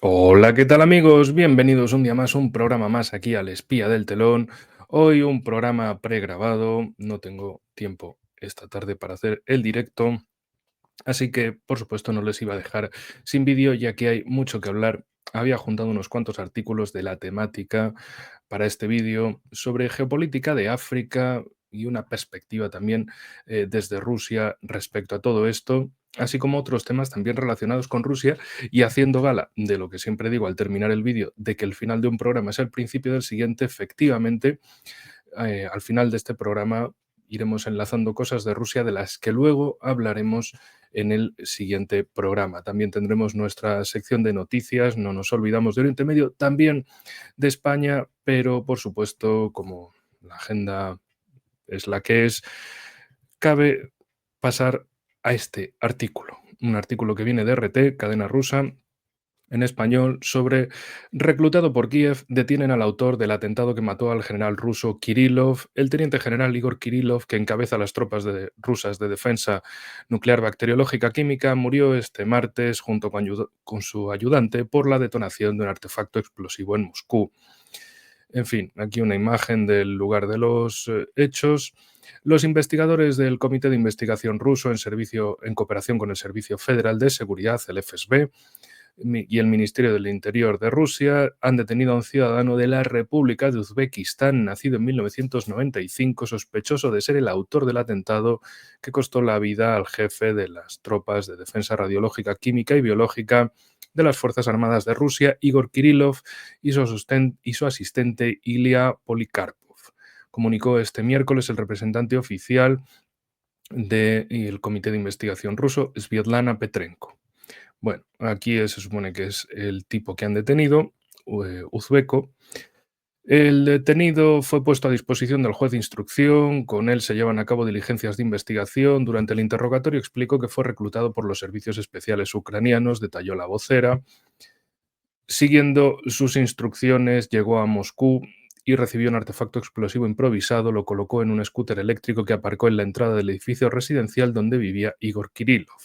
Hola, ¿qué tal amigos? Bienvenidos un día más, un programa más aquí al Espía del Telón. Hoy un programa pregrabado, no tengo tiempo esta tarde para hacer el directo, así que por supuesto no les iba a dejar sin vídeo ya que hay mucho que hablar. Había juntado unos cuantos artículos de la temática para este vídeo sobre geopolítica de África y una perspectiva también desde Rusia respecto a todo esto, así como otros temas también relacionados con Rusia y haciendo gala de lo que siempre digo al terminar el vídeo, de que el final de un programa es el principio del siguiente. Efectivamente, al final de este programa iremos enlazando cosas de Rusia de las que luego hablaremos en el siguiente programa. También tendremos nuestra sección de noticias, no nos olvidamos de Oriente Medio, también de España, pero por supuesto, como la agenda es la que es, cabe pasar a este artículo. Un artículo que viene de RT, cadena rusa, en español, sobre reclutado por Kiev, detienen al autor del atentado que mató al general ruso Kirillov. El teniente general Igor Kirillov, que encabeza las tropas rusas de defensa nuclear bacteriológica química, murió este martes junto con su ayudante por la detonación de un artefacto explosivo en Moscú. En fin, aquí una imagen del lugar de los hechos. Los investigadores del Comité de Investigación ruso en cooperación con el Servicio Federal de Seguridad, el FSB, y el Ministerio del Interior de Rusia han detenido a un ciudadano de la República de Uzbekistán, nacido en 1995, sospechoso de ser el autor del atentado que costó la vida al jefe de las tropas de defensa radiológica, química y biológica de las Fuerzas Armadas de Rusia, Igor Kirillov, y su asistente Ilya Polikarpov. Comunicó este miércoles el representante oficial del Comité de Investigación ruso, Svietlana Petrenko. Bueno, aquí se supone que es el tipo que han detenido, uzbeco. El detenido fue puesto a disposición del juez de instrucción, con él se llevan a cabo diligencias de investigación. Durante el interrogatorio explicó que fue reclutado por los servicios especiales ucranianos, detalló la vocera. Siguiendo sus instrucciones, llegó a Moscú y recibió un artefacto explosivo improvisado, lo colocó en un scooter eléctrico que aparcó en la entrada del edificio residencial donde vivía Igor Kirillov.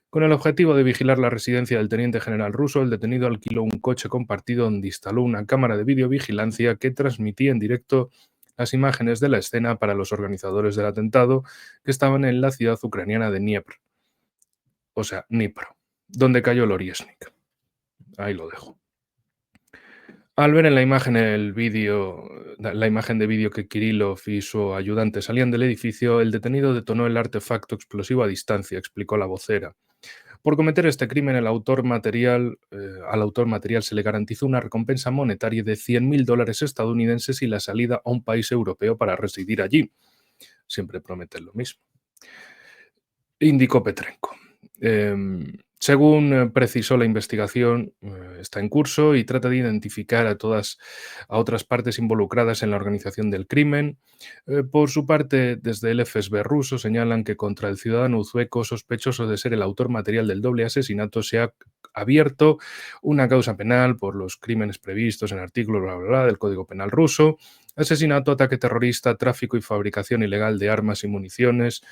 Con el objetivo de vigilar la residencia del teniente general ruso, el detenido alquiló un coche compartido donde instaló una cámara de videovigilancia que transmitía en directo las imágenes de la escena para los organizadores del atentado que estaban en la ciudad ucraniana de Dnipro, donde cayó el Oriesnik. Ahí lo dejo. Al ver en la imagen la imagen de vídeo que Kirillov y su ayudante salían del edificio, el detenido detonó el artefacto explosivo a distancia, explicó la vocera. Por cometer este crimen, al autor material se le garantizó una recompensa monetaria de $100.000 estadounidenses y la salida a un país europeo para residir allí. Siempre prometen lo mismo. Indicó Petrenko. Según precisó la investigación, está en curso y trata de identificar a otras partes involucradas en la organización del crimen. Por su parte, desde el FSB ruso señalan que contra el ciudadano uzbeco sospechoso de ser el autor material del doble asesinato se ha abierto una causa penal por los crímenes previstos en el artículo del Código Penal ruso: asesinato, ataque terrorista, tráfico y fabricación ilegal de armas y municiones.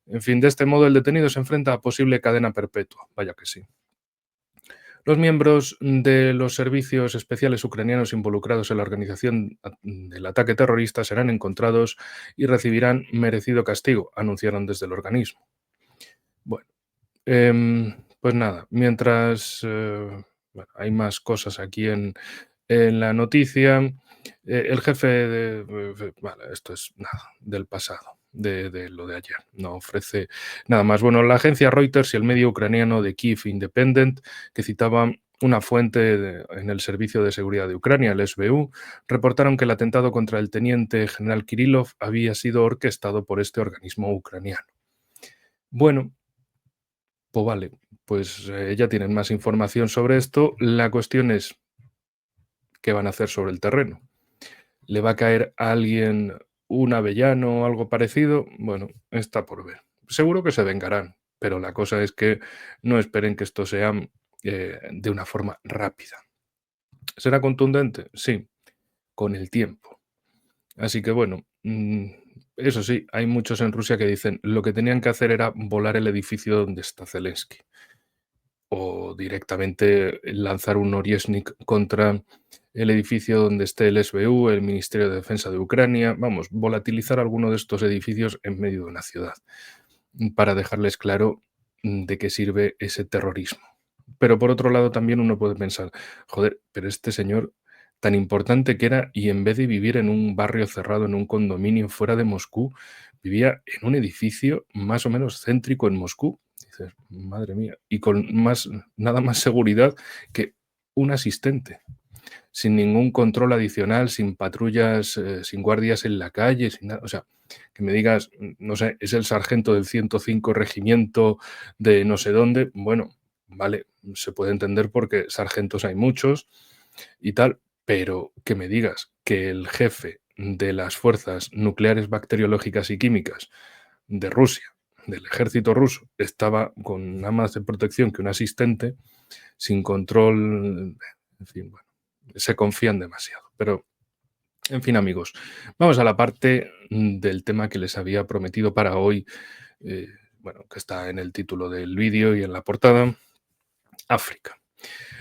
En fin, de este modo el detenido se enfrenta a posible cadena perpetua. Vaya que sí. Los miembros de los servicios especiales ucranianos involucrados en la organización del ataque terrorista serán encontrados y recibirán merecido castigo, anunciaron desde el organismo. Bueno, pues nada, mientras bueno, hay más cosas aquí en la noticia. El jefe vale, esto es nada, del pasado, de lo de ayer, no ofrece nada más. Bueno, la agencia Reuters y el medio ucraniano de Kiev Independent, que citaban una fuente en el Servicio de Seguridad de Ucrania, el SBU, reportaron que el atentado contra el teniente general Kirillov había sido orquestado por este organismo ucraniano. Bueno, pues vale, pues ya tienen más información sobre esto. La cuestión es, ¿qué van a hacer sobre el terreno? ¿Le va a caer a alguien un avellano o algo parecido? Bueno, está por ver. Seguro que se vengarán, pero la cosa es que no esperen que esto sea de una forma rápida. ¿Será contundente? Sí, con el tiempo. Así que bueno, eso sí, hay muchos en Rusia que dicen lo que tenían que hacer era volar el edificio donde está Zelensky. o directamente lanzar un Oryezhnik contra el edificio donde esté el SBU, el Ministerio de Defensa de Ucrania, vamos, volatilizar alguno de estos edificios en medio de una ciudad, para dejarles claro de qué sirve ese terrorismo. Pero por otro lado también uno puede pensar, joder, pero este señor tan importante que era y en vez de vivir en un barrio cerrado, en un condominio fuera de Moscú, vivía en un edificio más o menos céntrico en Moscú. Dices, madre mía, y con nada más seguridad que un asistente, sin ningún control adicional, sin patrullas, sin guardias en la calle, sin nada. O sea, que me digas, no sé, es el sargento del 105 regimiento de no sé dónde. Bueno, vale, se puede entender porque sargentos hay muchos y tal, pero que me digas que el jefe de las fuerzas nucleares, bacteriológicas y químicas de Rusia, del ejército ruso, estaba con nada más de protección que un asistente, sin control, en fin, bueno, se confían demasiado. Pero, en fin, amigos, vamos a la parte del tema que les había prometido para hoy, bueno, que está en el título del vídeo y en la portada, África.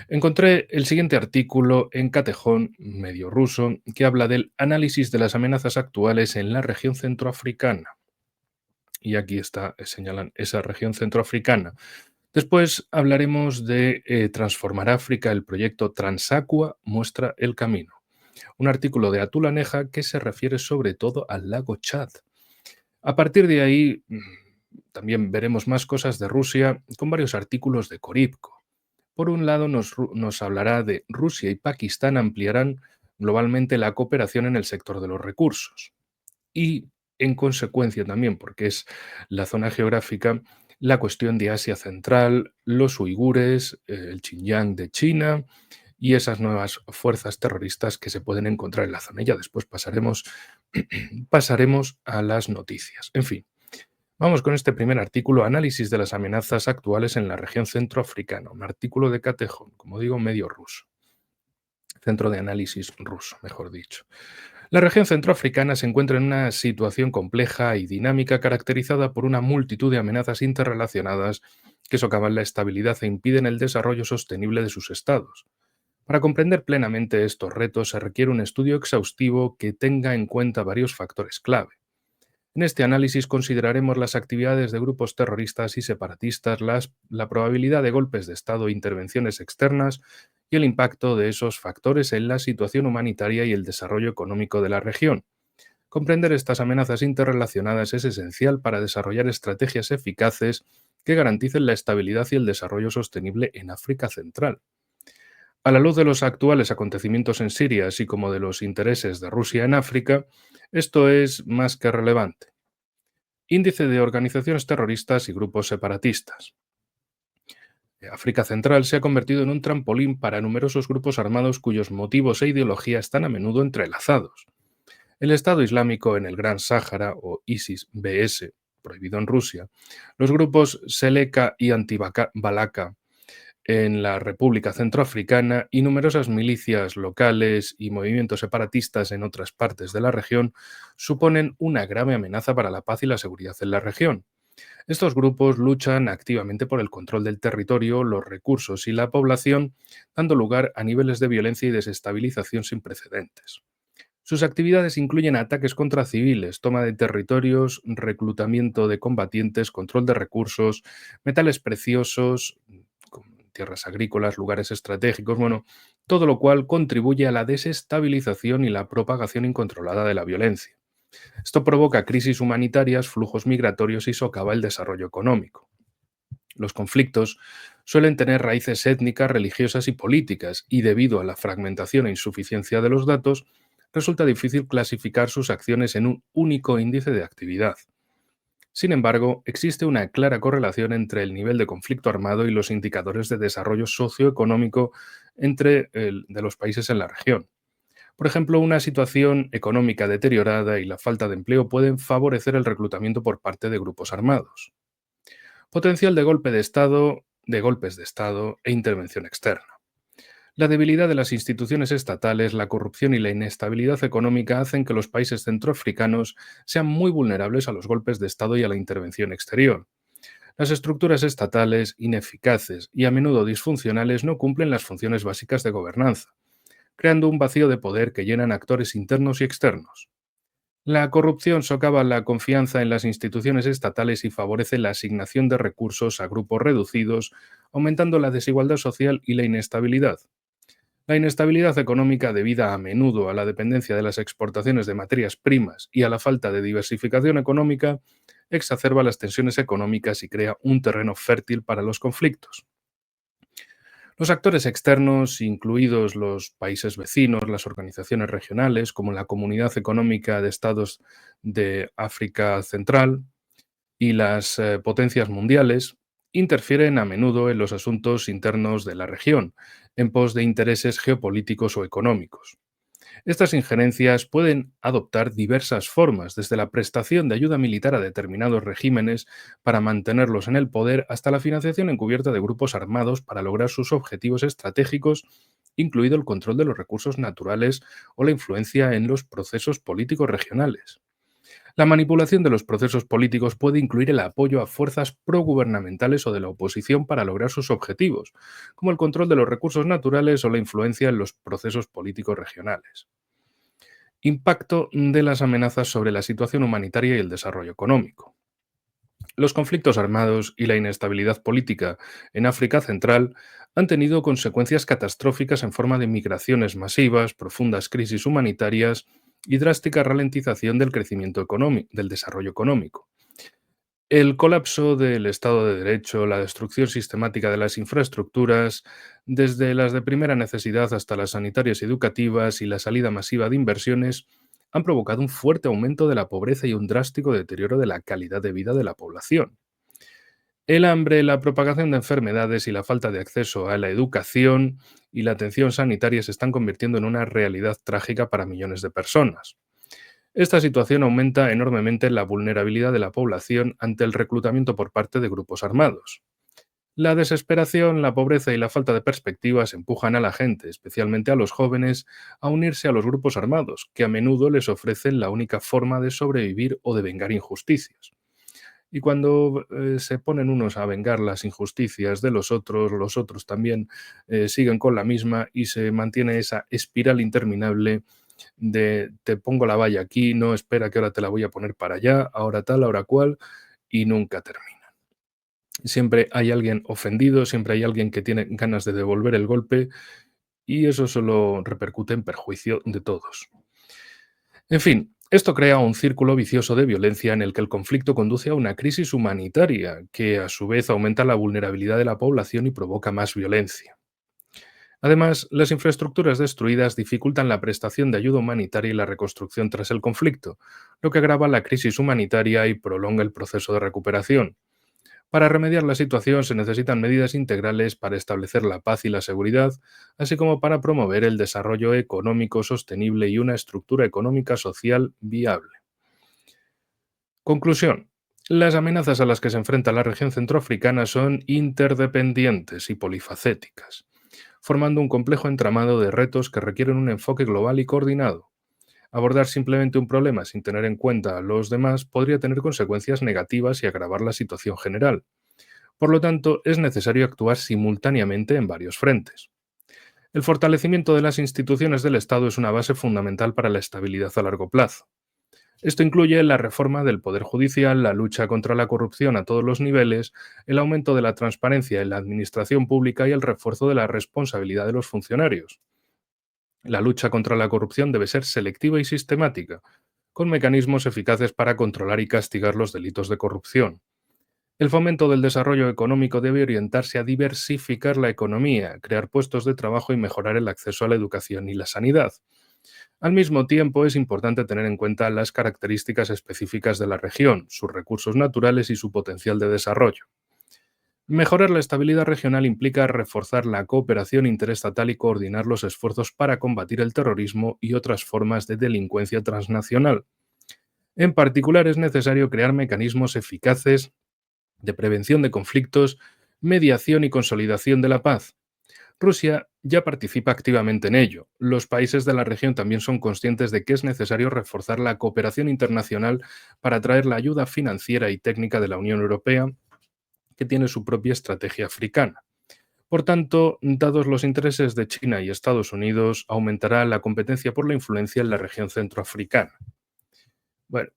Encontré el siguiente artículo en Catejón, medio ruso, que habla del análisis de las amenazas actuales en la región centroafricana. Y aquí está, señalan esa región centroafricana. Después hablaremos de Transformar África, el proyecto Transaqua muestra el camino. Un artículo de Atul Aneja que se refiere sobre todo al lago Chad. A partir de ahí, también veremos más cosas de Rusia con varios artículos de Coripco. Por un lado, nos hablará de Rusia y Pakistán ampliarán globalmente la cooperación en el sector de los recursos. Y, en consecuencia también, porque es la zona geográfica, la cuestión de Asia Central, los uigures, el Xinjiang de China y esas nuevas fuerzas terroristas que se pueden encontrar en la zona. Y ya después pasaremos a las noticias. En fin, vamos con este primer artículo, análisis de las amenazas actuales en la región centroafricana, un artículo de Catejón, como digo, medio ruso. Centro de análisis ruso, mejor dicho. La región centroafricana se encuentra en una situación compleja y dinámica caracterizada por una multitud de amenazas interrelacionadas que socavan la estabilidad e impiden el desarrollo sostenible de sus estados. Para comprender plenamente estos retos se requiere un estudio exhaustivo que tenga en cuenta varios factores clave. En este análisis consideraremos las actividades de grupos terroristas y separatistas, la probabilidad de golpes de Estado e intervenciones externas y el impacto de esos factores en la situación humanitaria y el desarrollo económico de la región. Comprender estas amenazas interrelacionadas es esencial para desarrollar estrategias eficaces que garanticen la estabilidad y el desarrollo sostenible en África Central. A la luz de los actuales acontecimientos en Siria, así como de los intereses de Rusia en África, esto es más que relevante. Índice de organizaciones terroristas y grupos separatistas. África Central se ha convertido en un trampolín para numerosos grupos armados cuyos motivos e ideología están a menudo entrelazados. El Estado Islámico en el Gran Sáhara, o ISIS-BS, prohibido en Rusia, los grupos Seleka y Anti-Balaka en la República Centroafricana y numerosas milicias locales y movimientos separatistas en otras partes de la región suponen una grave amenaza para la paz y la seguridad en la región. Estos grupos luchan activamente por el control del territorio, los recursos y la población, dando lugar a niveles de violencia y desestabilización sin precedentes. Sus actividades incluyen ataques contra civiles, toma de territorios, reclutamiento de combatientes, control de recursos, metales preciosos, tierras agrícolas, lugares estratégicos, bueno, todo lo cual contribuye a la desestabilización y la propagación incontrolada de la violencia. Esto provoca crisis humanitarias, flujos migratorios y socava el desarrollo económico. Los conflictos suelen tener raíces étnicas, religiosas y políticas, y debido a la fragmentación e insuficiencia de los datos, resulta difícil clasificar sus acciones en un único índice de actividad. Sin embargo, existe una clara correlación entre el nivel de conflicto armado y los indicadores de desarrollo socioeconómico de los países en la región. Por ejemplo, una situación económica deteriorada y la falta de empleo pueden favorecer el reclutamiento por parte de grupos armados. Potencial de golpes de Estado e intervención externa. La debilidad de las instituciones estatales, la corrupción y la inestabilidad económica hacen que los países centroafricanos sean muy vulnerables a los golpes de Estado y a la intervención exterior. Las estructuras estatales, ineficaces y a menudo disfuncionales, no cumplen las funciones básicas de gobernanza, creando un vacío de poder que llenan actores internos y externos. La corrupción socava la confianza en las instituciones estatales y favorece la asignación de recursos a grupos reducidos, aumentando la desigualdad social y la inestabilidad. La inestabilidad económica, debida a menudo a la dependencia de las exportaciones de materias primas y a la falta de diversificación económica, exacerba las tensiones económicas y crea un terreno fértil para los conflictos. Los actores externos, incluidos los países vecinos, las organizaciones regionales, como la Comunidad Económica de Estados de África Central y las potencias mundiales, interfieren a menudo en los asuntos internos de la región, en pos de intereses geopolíticos o económicos. Estas injerencias pueden adoptar diversas formas, desde la prestación de ayuda militar a determinados regímenes para mantenerlos en el poder hasta la financiación encubierta de grupos armados para lograr sus objetivos estratégicos, incluido el control de los recursos naturales o la influencia en los procesos políticos regionales. La manipulación de los procesos políticos puede incluir el apoyo a fuerzas progubernamentales o de la oposición para lograr sus objetivos, como el control de los recursos naturales o la influencia en los procesos políticos regionales. Impacto de las amenazas sobre la situación humanitaria y el desarrollo económico. Los conflictos armados y la inestabilidad política en África Central han tenido consecuencias catastróficas en forma de migraciones masivas, profundas crisis humanitarias y drástica ralentización del crecimiento económico, del desarrollo económico. El colapso del Estado de Derecho, la destrucción sistemática de las infraestructuras, desde las de primera necesidad hasta las sanitarias y educativas, y la salida masiva de inversiones, han provocado un fuerte aumento de la pobreza y un drástico deterioro de la calidad de vida de la población. El hambre, la propagación de enfermedades y la falta de acceso a la educación y la atención sanitaria se están convirtiendo en una realidad trágica para millones de personas. Esta situación aumenta enormemente la vulnerabilidad de la población ante el reclutamiento por parte de grupos armados. La desesperación, la pobreza y la falta de perspectivas empujan a la gente, especialmente a los jóvenes, a unirse a los grupos armados, que a menudo les ofrecen la única forma de sobrevivir o de vengar injusticias. Y cuando se ponen unos a vengar las injusticias de los otros también siguen con la misma, y se mantiene esa espiral interminable de te pongo la valla aquí, no, espera que ahora te la voy a poner para allá, ahora tal, ahora cual, y nunca termina. Siempre hay alguien ofendido, siempre hay alguien que tiene ganas de devolver el golpe, y eso solo repercute en perjuicio de todos. En fin, esto crea un círculo vicioso de violencia en el que el conflicto conduce a una crisis humanitaria, que a su vez aumenta la vulnerabilidad de la población y provoca más violencia. Además, las infraestructuras destruidas dificultan la prestación de ayuda humanitaria y la reconstrucción tras el conflicto, lo que agrava la crisis humanitaria y prolonga el proceso de recuperación. Para remediar la situación se necesitan medidas integrales para establecer la paz y la seguridad, así como para promover el desarrollo económico sostenible y una estructura económica social viable. Conclusión. Las amenazas a las que se enfrenta la región centroafricana son interdependientes y polifacéticas, formando un complejo entramado de retos que requieren un enfoque global y coordinado. Abordar simplemente un problema sin tener en cuenta a los demás podría tener consecuencias negativas y agravar la situación general. Por lo tanto, es necesario actuar simultáneamente en varios frentes. El fortalecimiento de las instituciones del Estado es una base fundamental para la estabilidad a largo plazo. Esto incluye la reforma del Poder Judicial, la lucha contra la corrupción a todos los niveles, el aumento de la transparencia en la administración pública y el refuerzo de la responsabilidad de los funcionarios. La lucha contra la corrupción debe ser selectiva y sistemática, con mecanismos eficaces para controlar y castigar los delitos de corrupción. El fomento del desarrollo económico debe orientarse a diversificar la economía, crear puestos de trabajo y mejorar el acceso a la educación y la sanidad. Al mismo tiempo, es importante tener en cuenta las características específicas de la región, sus recursos naturales y su potencial de desarrollo. Mejorar la estabilidad regional implica reforzar la cooperación interestatal y coordinar los esfuerzos para combatir el terrorismo y otras formas de delincuencia transnacional. En particular, es necesario crear mecanismos eficaces de prevención de conflictos, mediación y consolidación de la paz. Rusia ya participa activamente en ello. Los países de la región también son conscientes de que es necesario reforzar la cooperación internacional para atraer la ayuda financiera y técnica de la Unión Europea, que tiene su propia estrategia africana. Por tanto, dados los intereses de China y Estados Unidos, aumentará la competencia por la influencia en la región centroafricana. Bueno,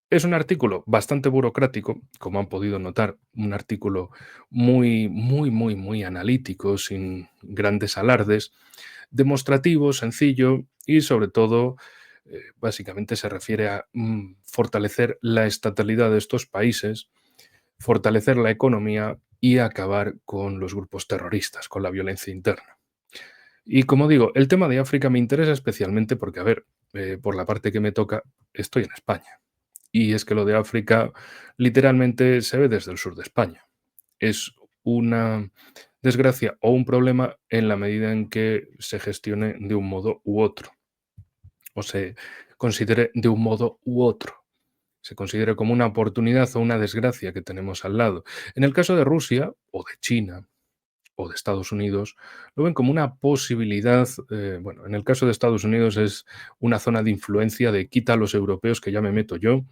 es un artículo bastante burocrático, como han podido notar, un artículo muy analítico, sin grandes alardes, demostrativo, sencillo y sobre todo, básicamente se refiere a fortalecer la estatalidad de estos países, fortalecer la economía y acabar con los grupos terroristas, con la violencia interna. Y como digo, el tema de África me interesa especialmente porque, a ver, por la parte que me toca, estoy en España. Y es que lo de África literalmente se ve desde el sur de España. Es una desgracia o un problema en la medida en que se gestione de un modo u otro, o se considere de un modo u otro, se considere como una oportunidad o una desgracia que tenemos al lado. En el caso de Rusia o de China o de Estados Unidos, lo ven como una posibilidad, bueno, en el caso de Estados Unidos es una zona de influencia de quita a los europeos que ya me meto yo.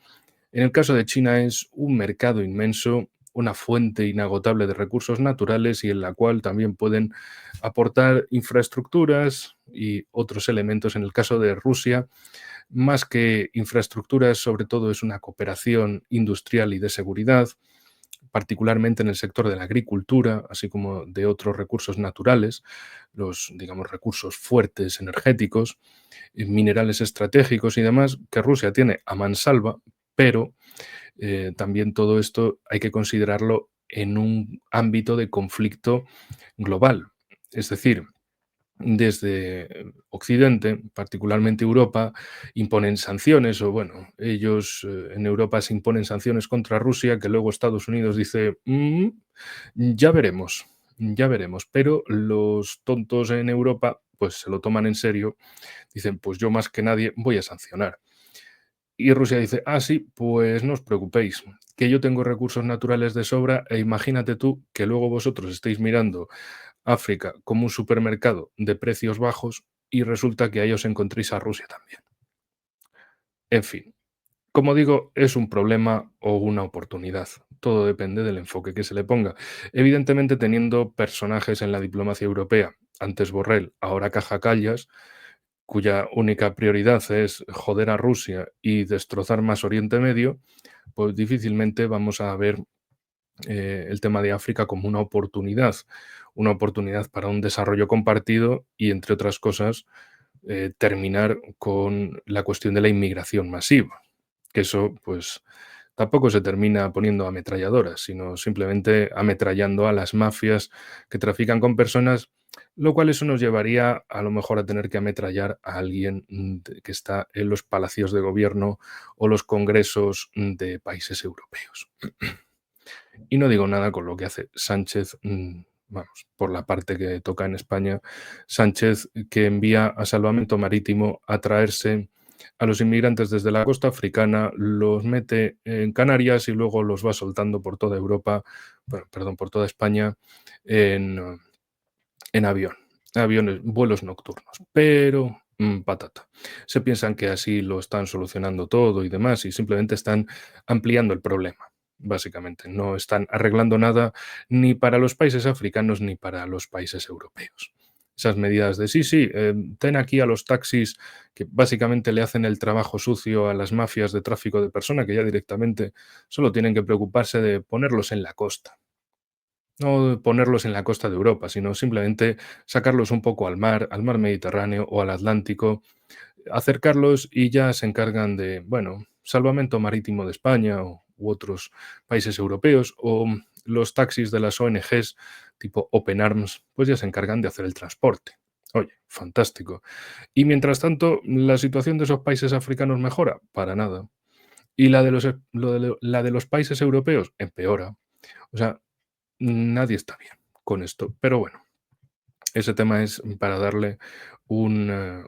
En el caso de China es un mercado inmenso, una fuente inagotable de recursos naturales y en la cual también pueden aportar infraestructuras y otros elementos. En el caso de Rusia, más que infraestructuras, sobre todo es una cooperación industrial y de seguridad, particularmente en el sector de la agricultura, así como de otros recursos naturales, los, digamos, recursos fuertes energéticos, minerales estratégicos y demás, que Rusia tiene a mansalva, pero también todo esto hay que considerarlo en un ámbito de conflicto global. Es decir, desde Occidente, particularmente Europa, imponen sanciones o bueno, ellos en Europa se imponen sanciones contra Rusia que luego Estados Unidos dice, ya veremos, pero los tontos en Europa pues se lo toman en serio, dicen, pues yo más que nadie voy a sancionar. Y Rusia dice, ah, sí, pues no os preocupéis, que yo tengo recursos naturales de sobra e imagínate tú que luego vosotros estéis mirando África como un supermercado de precios bajos y resulta que ahí os encontréis a Rusia también. En fin, como digo, es un problema o una oportunidad. Todo depende del enfoque que se le ponga. Evidentemente, teniendo personajes en la diplomacia europea, antes Borrell, ahora Caja Callas, cuya única prioridad es joder a Rusia y destrozar más Oriente Medio, pues difícilmente vamos a ver el tema de África como una oportunidad para un desarrollo compartido y, entre otras cosas, terminar con la cuestión de la inmigración masiva, que eso pues tampoco se termina poniendo ametralladoras, sino simplemente ametrallando a las mafias que trafican con personas, lo cual eso nos llevaría a lo mejor a tener que ametrallar a alguien que está en los palacios de gobierno o los congresos de países europeos. Y no digo nada con lo que hace Sánchez, vamos, por la parte que toca en España, Sánchez que envía a Salvamento Marítimo a traerse a los inmigrantes desde la costa africana, los mete en Canarias y luego los va soltando por toda Europa, bueno, perdón, por toda España en, en avión, aviones, vuelos nocturnos. Pero patata. Se piensan que así lo están solucionando todo y demás y simplemente están ampliando el problema. Básicamente, no están arreglando nada ni para los países africanos ni para los países europeos. Esas medidas de sí, sí, ten aquí a los taxis que básicamente le hacen el trabajo sucio a las mafias de tráfico de personas que ya directamente solo tienen que preocuparse de ponerlos en la costa, no ponerlos en la costa de Europa, sino simplemente sacarlos un poco al mar Mediterráneo o al Atlántico, acercarlos y ya se encargan de, bueno, salvamento marítimo de España u otros países europeos o los taxis de las ONGs tipo Open Arms, pues ya se encargan de hacer el transporte. Oye, fantástico. Y mientras tanto, ¿la situación de esos países africanos mejora? Para nada. ¿Y la de los países europeos? Empeora. O sea, nadie está bien con esto. Pero bueno, ese tema es para darle un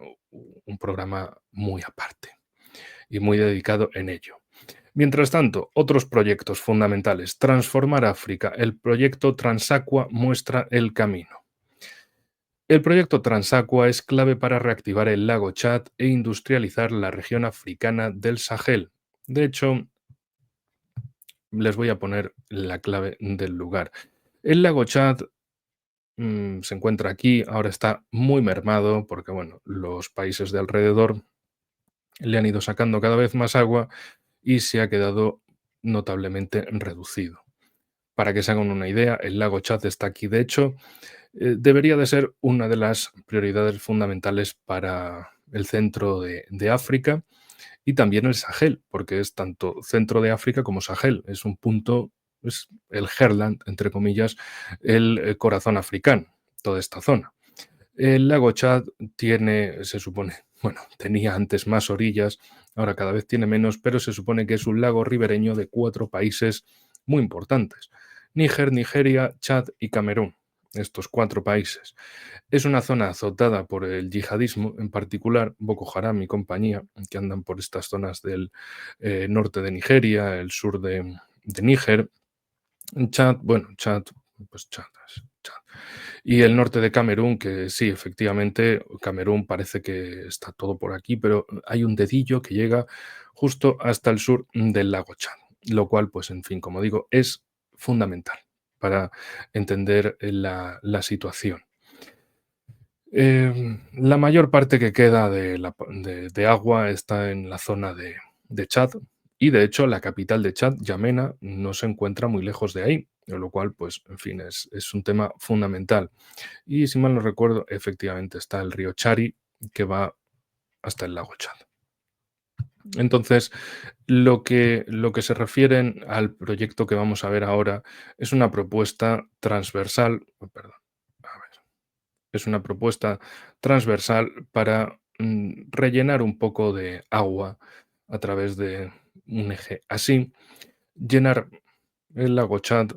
programa muy aparte y muy dedicado en ello. Mientras tanto, otros proyectos fundamentales. Transformar África. El proyecto Transaqua muestra el camino. El proyecto Transaqua es clave para reactivar el lago Chad e industrializar la región africana del Sahel. De hecho, les voy a poner la clave del lugar. El lago Chad se encuentra aquí, ahora está muy mermado porque, bueno, los países de alrededor le han ido sacando cada vez más agua y se ha quedado notablemente reducido. Para que se hagan una idea, el lago Chad está aquí. De hecho, debería de ser una de las prioridades fundamentales para el centro de África y también el Sahel, porque es tanto centro de África como Sahel. Es un punto, es el Herland, entre comillas, el corazón africano, toda esta zona. El lago Chad tiene, se supone, bueno, tenía antes más orillas, ahora cada vez tiene menos, pero se supone que es un lago ribereño de 4 países muy importantes: Níger, Nigeria, Chad y Camerún. Estos 4 países. Es una zona azotada por el yihadismo, en particular Boko Haram y compañía, que andan por estas zonas del norte de Nigeria, el sur de Níger, Chad, bueno, Chad, pues Chad, Chad. Y el norte de Camerún, que sí, efectivamente, Camerún parece que está todo por aquí, pero hay un dedillo que llega justo hasta el sur del lago Chad, lo cual, pues en fin, como digo, es fundamental para entender la situación. La mayor parte que queda de agua está en la zona de Chad y de hecho la capital de Chad, Yamena, no se encuentra muy lejos de ahí, lo cual, pues, en fin, es un tema fundamental. Y si mal no recuerdo, efectivamente está el río Chari que va hasta el lago Chad. Entonces, lo que se refieren al proyecto que vamos a ver ahora es una propuesta transversal, oh, perdón, a ver, es una propuesta transversal para rellenar un poco de agua a través de un eje así, llenar el lago Chad,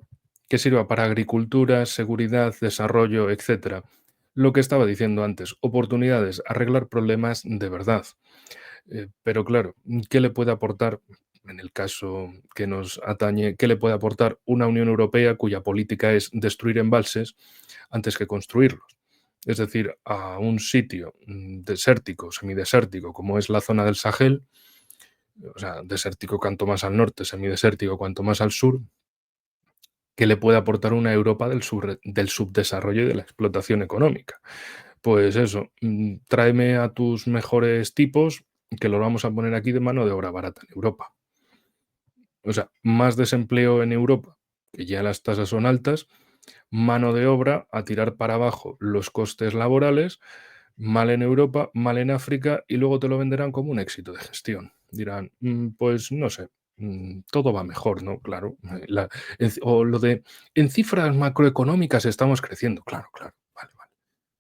que sirva para agricultura, seguridad, desarrollo, etcétera. Lo que estaba diciendo antes, oportunidades, arreglar problemas de verdad. Pero claro, ¿qué le puede aportar, en el caso que nos atañe, qué le puede aportar una Unión Europea cuya política es destruir embalses antes que construirlos? Es decir, a un sitio desértico, semidesértico, como es la zona del Sahel, o sea, desértico cuanto más al norte, semidesértico cuanto más al sur, ¿qué le puede aportar una Europa del subdesarrollo y de la explotación económica? Pues eso, tráeme a tus mejores tipos, que los vamos a poner aquí de mano de obra barata en Europa. O sea, más desempleo en Europa, que ya las tasas son altas, mano de obra a tirar para abajo los costes laborales, mal en Europa, mal en África, y luego te lo venderán como un éxito de gestión. Dirán, pues no sé, todo va mejor, ¿no? Claro. O lo de, en cifras macroeconómicas estamos creciendo. Claro, claro. Vale, vale.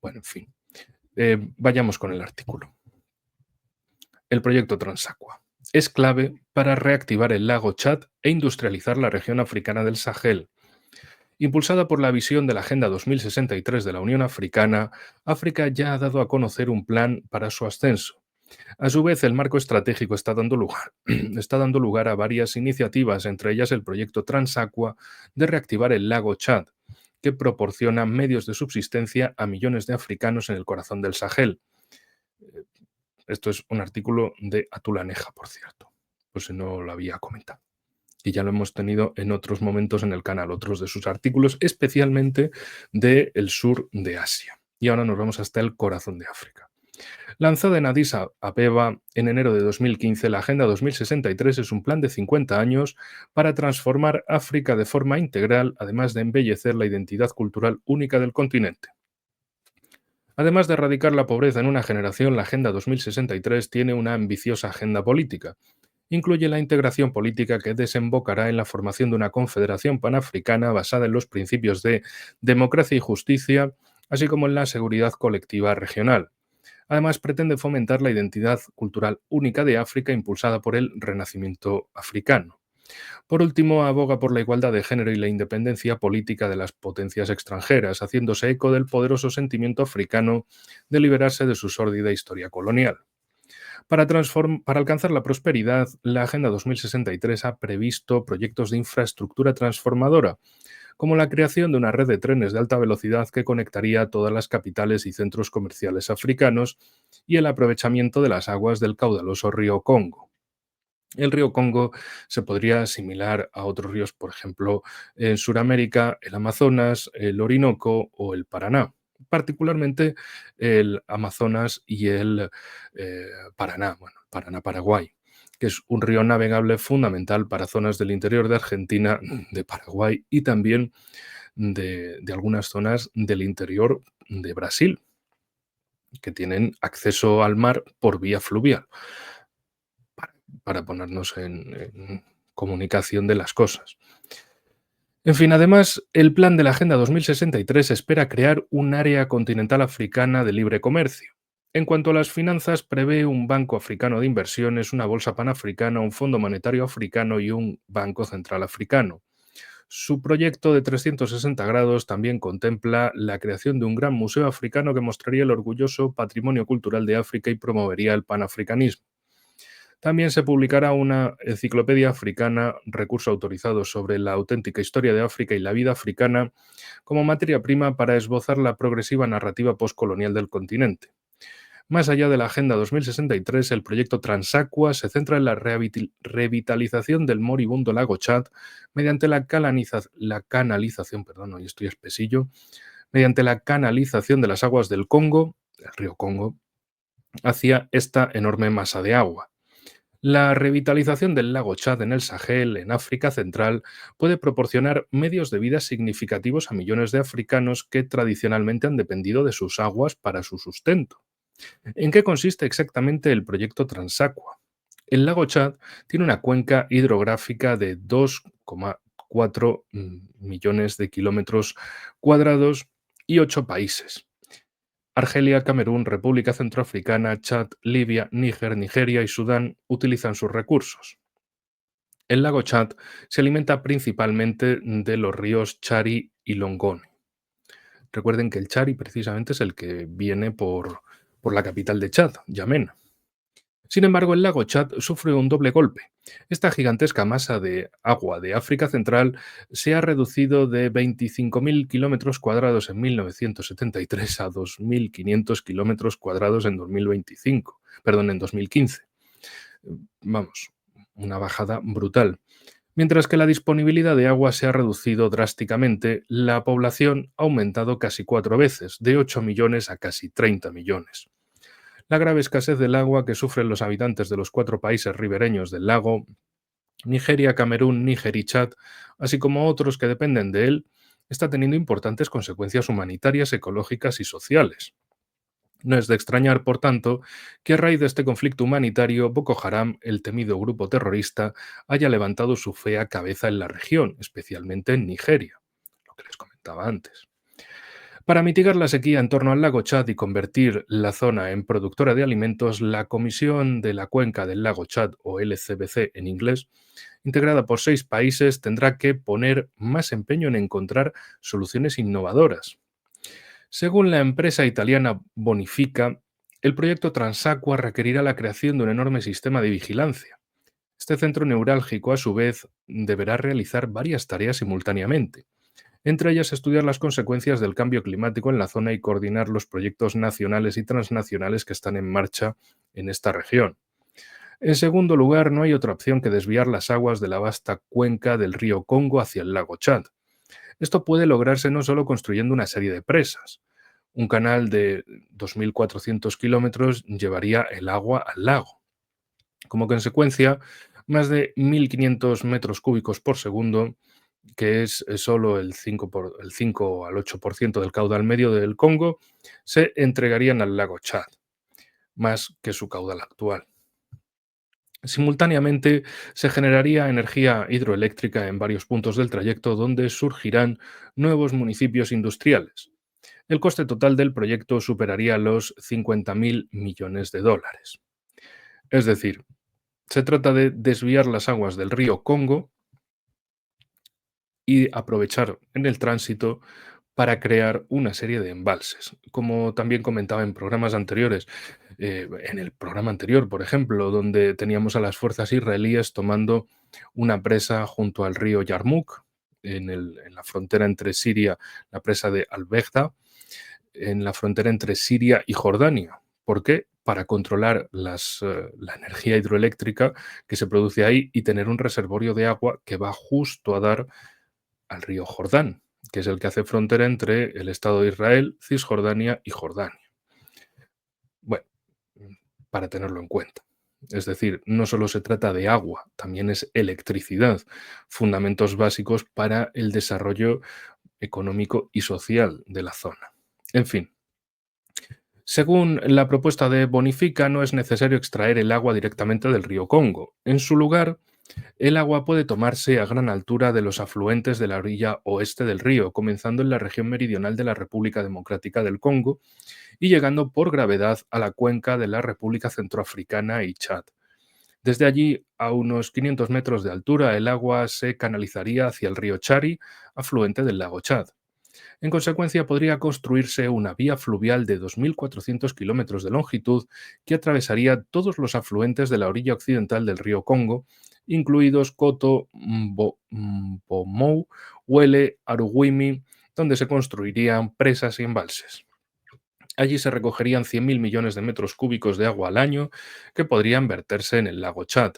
Bueno, en fin. Vayamos con el artículo. El proyecto Transaqua es clave para reactivar el lago Chad e industrializar la región africana del Sahel. Impulsada por la visión de la Agenda 2063 de la Unión Africana, África ya ha dado a conocer un plan para su ascenso. A su vez, el marco estratégico está dando lugar a varias iniciativas, entre ellas el proyecto Transaqua de reactivar el lago Chad, que proporciona medios de subsistencia a millones de africanos en el corazón del Sahel. Esto es un artículo de Atulaneja, por cierto, pues si no lo había comentado. Y ya lo hemos tenido en otros momentos en el canal, otros de sus artículos, especialmente del sur de Asia. Y ahora nos vamos hasta el corazón de África. Lanzada en Addis Abeba en enero de 2015, la Agenda 2063 es un plan de 50 años para transformar África de forma integral, además de embellecer la identidad cultural única del continente. Además de erradicar la pobreza en una generación, la Agenda 2063 tiene una ambiciosa agenda política. Incluye la integración política que desembocará en la formación de una confederación panafricana basada en los principios de democracia y justicia, así como en la seguridad colectiva regional. Además, pretende fomentar la identidad cultural única de África impulsada por el Renacimiento africano. Por último, aboga por la igualdad de género y la independencia política de las potencias extranjeras, haciéndose eco del poderoso sentimiento africano de liberarse de su sórdida historia colonial. Para alcanzar la prosperidad, la Agenda 2063 ha previsto proyectos de infraestructura transformadora, como la creación de una red de trenes de alta velocidad que conectaría todas las capitales y centros comerciales africanos y el aprovechamiento de las aguas del caudaloso río Congo. El río Congo se podría asimilar a otros ríos, por ejemplo, en Sudamérica, el Amazonas, el Orinoco o el Paraná, particularmente el Amazonas y el Paraná, bueno, Paraná-Paraguay, que es un río navegable fundamental para zonas del interior de Argentina, de Paraguay y también de algunas zonas del interior de Brasil, que tienen acceso al mar por vía fluvial para ponernos en comunicación de las cosas. En fin, además, el plan de la Agenda 2063 espera crear un área continental africana de libre comercio. En cuanto a las finanzas, prevé un banco africano de inversiones, una bolsa panafricana, un fondo monetario africano y un banco central africano. Su proyecto de 360 grados también contempla la creación de un gran museo africano que mostraría el orgulloso patrimonio cultural de África y promovería el panafricanismo. También se publicará una enciclopedia africana, recurso autorizado sobre la auténtica historia de África y la vida africana, como materia prima para esbozar la progresiva narrativa postcolonial del continente. Más allá de la Agenda 2063, el proyecto Transaqua se centra en la revitalización del moribundo lago Chad mediante la canalización, perdón, hoy estoy espesillo, mediante la canalización de las aguas del Congo, el río Congo, hacia esta enorme masa de agua. La revitalización del lago Chad en el Sahel, en África Central, puede proporcionar medios de vida significativos a millones de africanos que tradicionalmente han dependido de sus aguas para su sustento. ¿En qué consiste exactamente el proyecto Transaqua? El lago Chad tiene una cuenca hidrográfica de 2,4 millones de kilómetros cuadrados y 8 países. Argelia, Camerún, República Centroafricana, Chad, Libia, Níger, Nigeria y Sudán utilizan sus recursos. El lago Chad se alimenta principalmente de los ríos Chari y Longone. Recuerden que el Chari precisamente es el que viene por la capital de Chad, Yamena. Sin embargo, el lago Chad sufre un doble golpe. Esta gigantesca masa de agua de África Central se ha reducido de 25.000 kilómetros cuadrados en 1973 a 2.500 kilómetros cuadrados en 2025, perdón, en 2015. Vamos, una bajada brutal. Mientras que la disponibilidad de agua se ha reducido drásticamente, la población ha aumentado casi 4 veces, de 8 millones a casi 30 millones. La grave escasez del agua que sufren los habitantes de los 4 países ribereños del lago, Nigeria, Camerún, Níger y Chad, así como otros que dependen de él, está teniendo importantes consecuencias humanitarias, ecológicas y sociales. No es de extrañar, por tanto, que a raíz de este conflicto humanitario, Boko Haram, el temido grupo terrorista, haya levantado su fea cabeza en la región, especialmente en Nigeria, lo que les comentaba antes. Para mitigar la sequía en torno al lago Chad y convertir la zona en productora de alimentos, la Comisión de la Cuenca del Lago Chad, o LCBC en inglés, integrada por 6 países, tendrá que poner más empeño en encontrar soluciones innovadoras. Según la empresa italiana Bonifica, el proyecto Transaqua requerirá la creación de un enorme sistema de vigilancia. Este centro neurálgico, a su vez, deberá realizar varias tareas simultáneamente, entre ellas estudiar las consecuencias del cambio climático en la zona y coordinar los proyectos nacionales y transnacionales que están en marcha en esta región. En segundo lugar, no hay otra opción que desviar las aguas de la vasta cuenca del río Congo hacia el lago Chad. Esto puede lograrse no solo construyendo una serie de presas. Un canal de 2.400 kilómetros llevaría el agua al lago. Como consecuencia, más de 1.500 metros cúbicos por segundo, que es solo el 5 al 8% del caudal medio del Congo, se entregarían al lago Chad, más que su caudal actual. Simultáneamente, se generaría energía hidroeléctrica en varios puntos del trayecto donde surgirán nuevos municipios industriales. El coste total del proyecto superaría los 50.000 millones de dólares. Es decir, se trata de desviar las aguas del río Congo y aprovechar en el tránsito para crear una serie de embalses. Como también comentaba en programas anteriores, en el programa anterior, por ejemplo, donde teníamos a las fuerzas israelíes tomando una presa junto al río Yarmouk, en la frontera entre Siria, la presa de Al-Begda, en la frontera entre Siria y Jordania. ¿Por qué? para controlar la energía hidroeléctrica que se produce ahí y tener un reservorio de agua que va justo a dar al río Jordán, que es el que hace frontera entre el Estado de Israel, Cisjordania y Jordania. Bueno, para tenerlo en cuenta. Es decir, no solo se trata de agua, también es electricidad, fundamentos básicos para el desarrollo económico y social de la zona. En fin, según la propuesta de Bonifica, no es necesario extraer el agua directamente del río Congo. En su lugar, el agua puede tomarse a gran altura de los afluentes de la orilla oeste del río, comenzando en la región meridional de la República Democrática del Congo y llegando por gravedad a la cuenca de la República Centroafricana y Chad. Desde allí, a unos 500 metros de altura, el agua se canalizaría hacia el río Chari, afluente del lago Chad. En consecuencia, podría construirse una vía fluvial de 2.400 kilómetros de longitud que atravesaría todos los afluentes de la orilla occidental del río Congo, incluidos Koto, Mbomou, Huele, Aruwimi, donde se construirían presas y embalses. Allí se recogerían 100.000 millones de metros cúbicos de agua al año que podrían verterse en el lago Chad.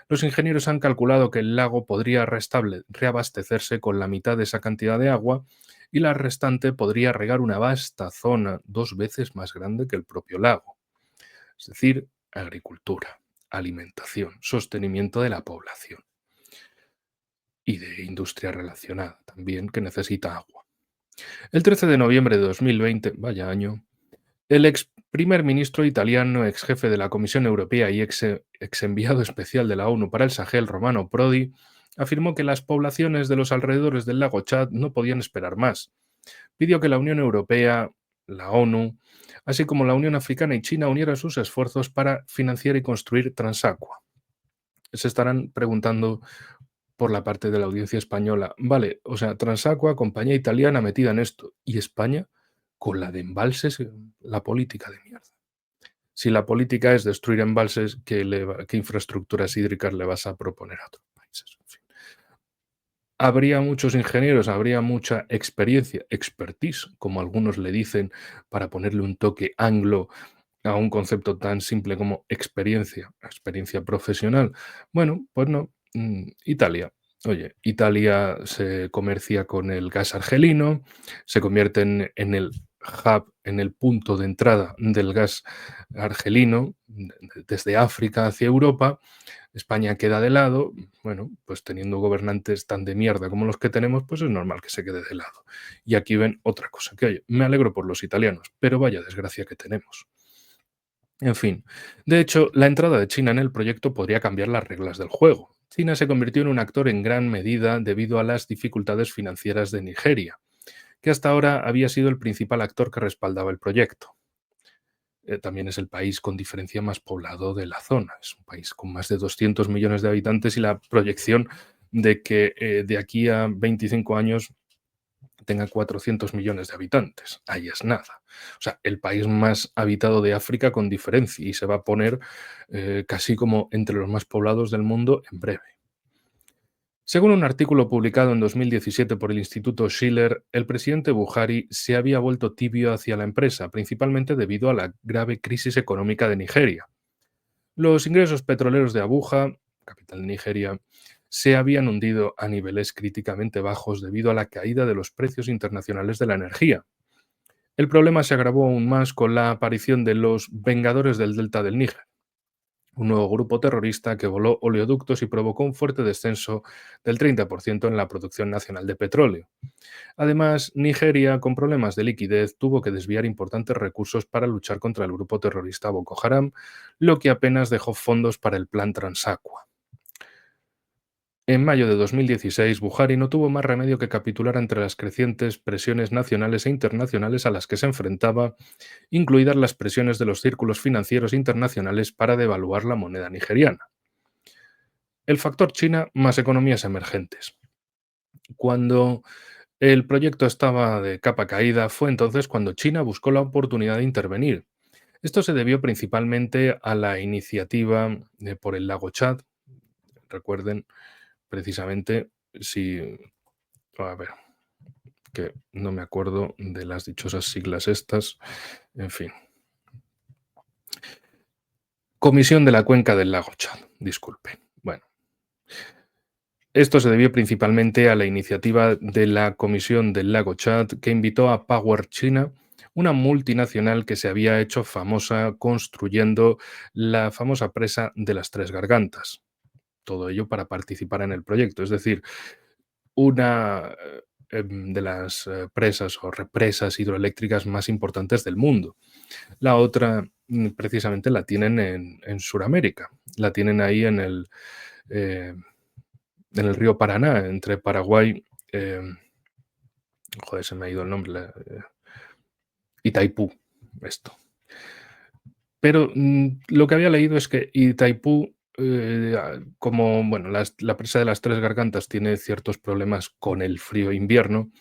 Los ingenieros han calculado que el lago podría reabastecerse con la mitad de esa cantidad de agua y la restante podría regar una vasta zona 2 veces más grande que el propio lago. Es decir, agricultura, alimentación, sostenimiento de la población y de industria relacionada también que necesita agua. El 13 de noviembre de 2020, vaya año, el ex primer ministro italiano, ex jefe de la Comisión Europea y ex enviado especial de la ONU para el Sahel, Romano Prodi, afirmó que las poblaciones de los alrededores del lago Chad no podían esperar más. Pidió que la Unión Europea, la ONU, así como la Unión Africana y China unieran sus esfuerzos para financiar y construir Transaqua. Se estarán preguntando por la parte de la audiencia española, vale, o sea, Transaqua, compañía italiana metida en esto, y España con la de embalses, la política de mierda. Si la política es destruir embalses, ¿qué infraestructuras hídricas le vas a proponer a otros países? En fin. Habría muchos ingenieros, habría mucha experiencia, expertise, como algunos le dicen, para ponerle un toque anglo a un concepto tan simple como experiencia profesional. Bueno, pues no. Italia. Oye, Italia se comercia con el gas argelino, se convierte en el hub, en el punto de entrada del gas argelino desde África hacia Europa. España queda de lado. Bueno, pues teniendo gobernantes tan de mierda como los que tenemos, pues es normal que se quede de lado. Y aquí ven otra cosa, que oye, me alegro por los italianos, pero vaya desgracia que tenemos. En fin, de hecho, la entrada de China en el proyecto podría cambiar las reglas del juego. China se convirtió en un actor en gran medida debido a las dificultades financieras de Nigeria, que hasta ahora había sido el principal actor que respaldaba el proyecto. También es el país con diferencia más poblado de la zona. Es un país con más de 200 millones de habitantes y la proyección de que de aquí a 25 años tenga 400 millones de habitantes. Ahí es nada. O sea, el país más habitado de África con diferencia y se va a poner casi como entre los más poblados del mundo en breve. Según un artículo publicado en 2017 por el Instituto Schiller, el presidente Buhari se había vuelto tibio hacia la empresa, principalmente debido a la grave crisis económica de Nigeria. Los ingresos petroleros de Abuja, capital de Nigeria, se habían hundido a niveles críticamente bajos debido a la caída de los precios internacionales de la energía. El problema se agravó aún más con la aparición de los Vengadores del Delta del Níger, un nuevo grupo terrorista que voló oleoductos y provocó un fuerte descenso del 30% en la producción nacional de petróleo. Además, Nigeria, con problemas de liquidez, tuvo que desviar importantes recursos para luchar contra el grupo terrorista Boko Haram, lo que apenas dejó fondos para el plan Transaqua. En mayo de 2016, Buhari no tuvo más remedio que capitular ante las crecientes presiones nacionales e internacionales a las que se enfrentaba, incluidas las presiones de los círculos financieros internacionales para devaluar la moneda nigeriana. El factor China más economías emergentes. Cuando el proyecto estaba de capa caída, fue entonces cuando China buscó la oportunidad de intervenir. Esto se debió principalmente a la iniciativa por el lago Chad. Recuerden, precisamente, si... A ver, que no me acuerdo de las dichosas siglas estas. En fin. Comisión de la Cuenca del Lago Chad, disculpe. Bueno, esto se debió principalmente a la iniciativa de la Comisión del Lago Chad, que invitó a Power China, una multinacional que se había hecho famosa construyendo la famosa presa de las Tres Gargantas. Todo ello para participar en el proyecto. Es decir, una de las presas o represas hidroeléctricas más importantes del mundo. La otra, precisamente, la tienen en Sudamérica. La tienen ahí en el río Paraná, entre Paraguay, joder, se me ha ido el nombre, Itaipú, esto. Pero lo que había leído es que Itaipú, como bueno, la presa de las Tres Gargantas tiene ciertos problemas con el frío invierno,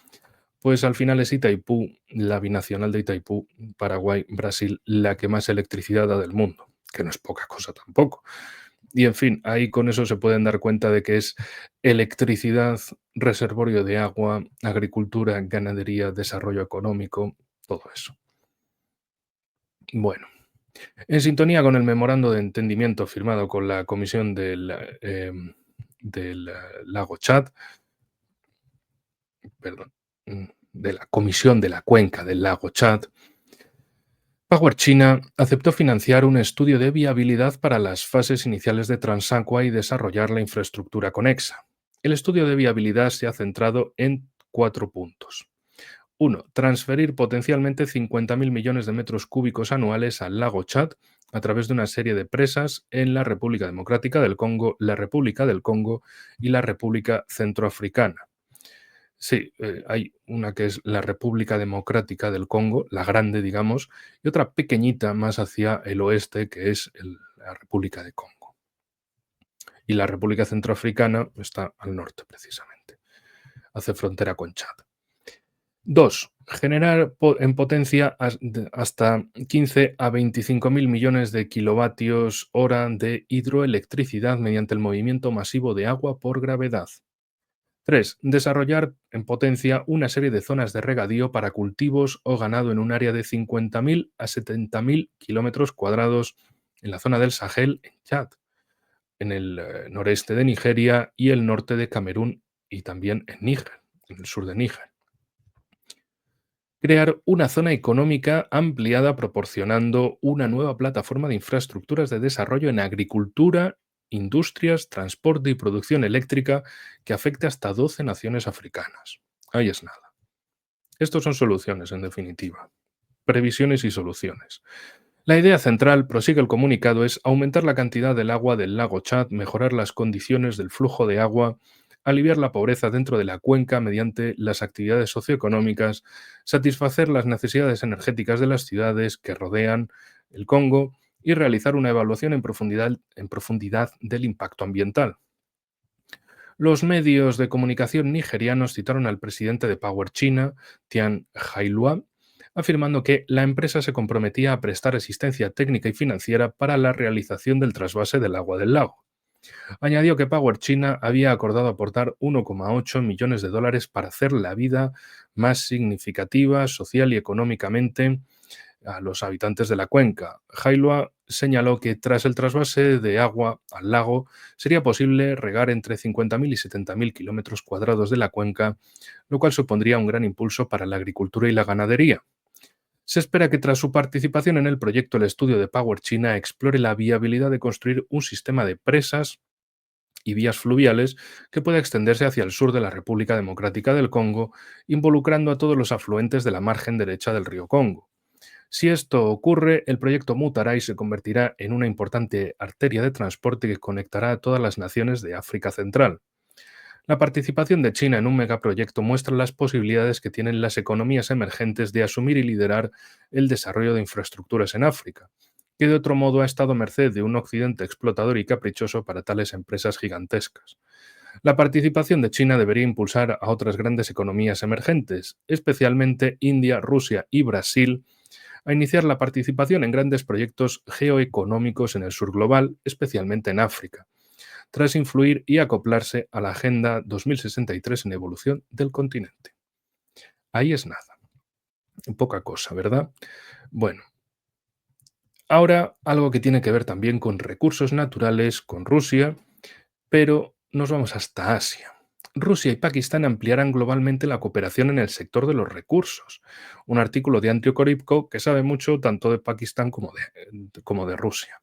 pues al final es Itaipú, la binacional de Itaipú, Paraguay, Brasil, la que más electricidad da del mundo, que no es poca cosa tampoco. Y en fin, ahí con eso se pueden dar cuenta de que es electricidad, reservorio de agua, agricultura, ganadería, desarrollo económico, todo eso. Bueno, en sintonía con el memorando de entendimiento firmado con la Comisión del Lago Chad, perdón, de la Comisión de la Cuenca del Lago Chad, Power China aceptó financiar un estudio de viabilidad para las fases iniciales de Transagua y desarrollar la infraestructura conexa. El estudio de viabilidad se ha centrado en 4 puntos. 1. Transferir potencialmente 50.000 millones de metros cúbicos anuales al lago Chad a través de una serie de presas en la República Democrática del Congo, la República del Congo y la República Centroafricana. Sí, hay una que es la República Democrática del Congo, la grande, digamos, y otra pequeñita más hacia el oeste, que es la República de Congo. Y la República Centroafricana está al norte, precisamente. Hace frontera con Chad. 2. Generar en potencia hasta 15 a 25.000 millones de kilovatios hora de hidroelectricidad mediante el movimiento masivo de agua por gravedad. 3. Desarrollar en potencia una serie de zonas de regadío para cultivos o ganado en un área de 50.000 a 70.000 kilómetros cuadrados en la zona del Sahel, en Chad, en el noreste de Nigeria y el norte de Camerún y también en Níger, en el sur de Níger. Crear una zona económica ampliada proporcionando una nueva plataforma de infraestructuras de desarrollo en agricultura, industrias, transporte y producción eléctrica que afecte hasta 12 naciones africanas. Ahí es nada. Estos son soluciones, en definitiva. Previsiones y soluciones. La idea central, prosigue el comunicado, es aumentar la cantidad del agua del lago Chad, mejorar las condiciones del flujo de agua, aliviar la pobreza dentro de la cuenca mediante las actividades socioeconómicas, satisfacer las necesidades energéticas de las ciudades que rodean el Congo y realizar una evaluación en profundidad del impacto ambiental. Los medios de comunicación nigerianos citaron al presidente de Power China, Tian Hailua, afirmando que la empresa se comprometía a prestar asistencia técnica y financiera para la realización del trasvase del agua del lago. Añadió que Power China había acordado aportar 1,8 millones de dólares para hacer la vida más significativa social y económicamente a los habitantes de la cuenca. Hailua señaló que tras el trasvase de agua al lago sería posible regar entre 50.000 y 70.000 kilómetros cuadrados de la cuenca, lo cual supondría un gran impulso para la agricultura y la ganadería. Se espera que tras su participación en el proyecto el estudio de Power China explore la viabilidad de construir un sistema de presas y vías fluviales que pueda extenderse hacia el sur de la República Democrática del Congo, involucrando a todos los afluentes de la margen derecha del río Congo. Si esto ocurre, el proyecto mutará y se convertirá en una importante arteria de transporte que conectará a todas las naciones de África Central. La participación de China en un megaproyecto muestra las posibilidades que tienen las economías emergentes de asumir y liderar el desarrollo de infraestructuras en África, que de otro modo ha estado a merced de un occidente explotador y caprichoso para tales empresas gigantescas. La participación de China debería impulsar a otras grandes economías emergentes, especialmente India, Rusia y Brasil, a iniciar la participación en grandes proyectos geoeconómicos en el sur global, especialmente en África, tras influir y acoplarse a la Agenda 2063 en evolución del continente. Ahí es nada. Poca cosa, ¿verdad? Bueno, Ahora, algo que tiene que ver también con recursos naturales, con Rusia, pero nos vamos hasta Asia. Rusia y Pakistán ampliarán globalmente la cooperación en el sector de los recursos. Un artículo de Antio Koripko que sabe mucho tanto de Pakistán como de Rusia.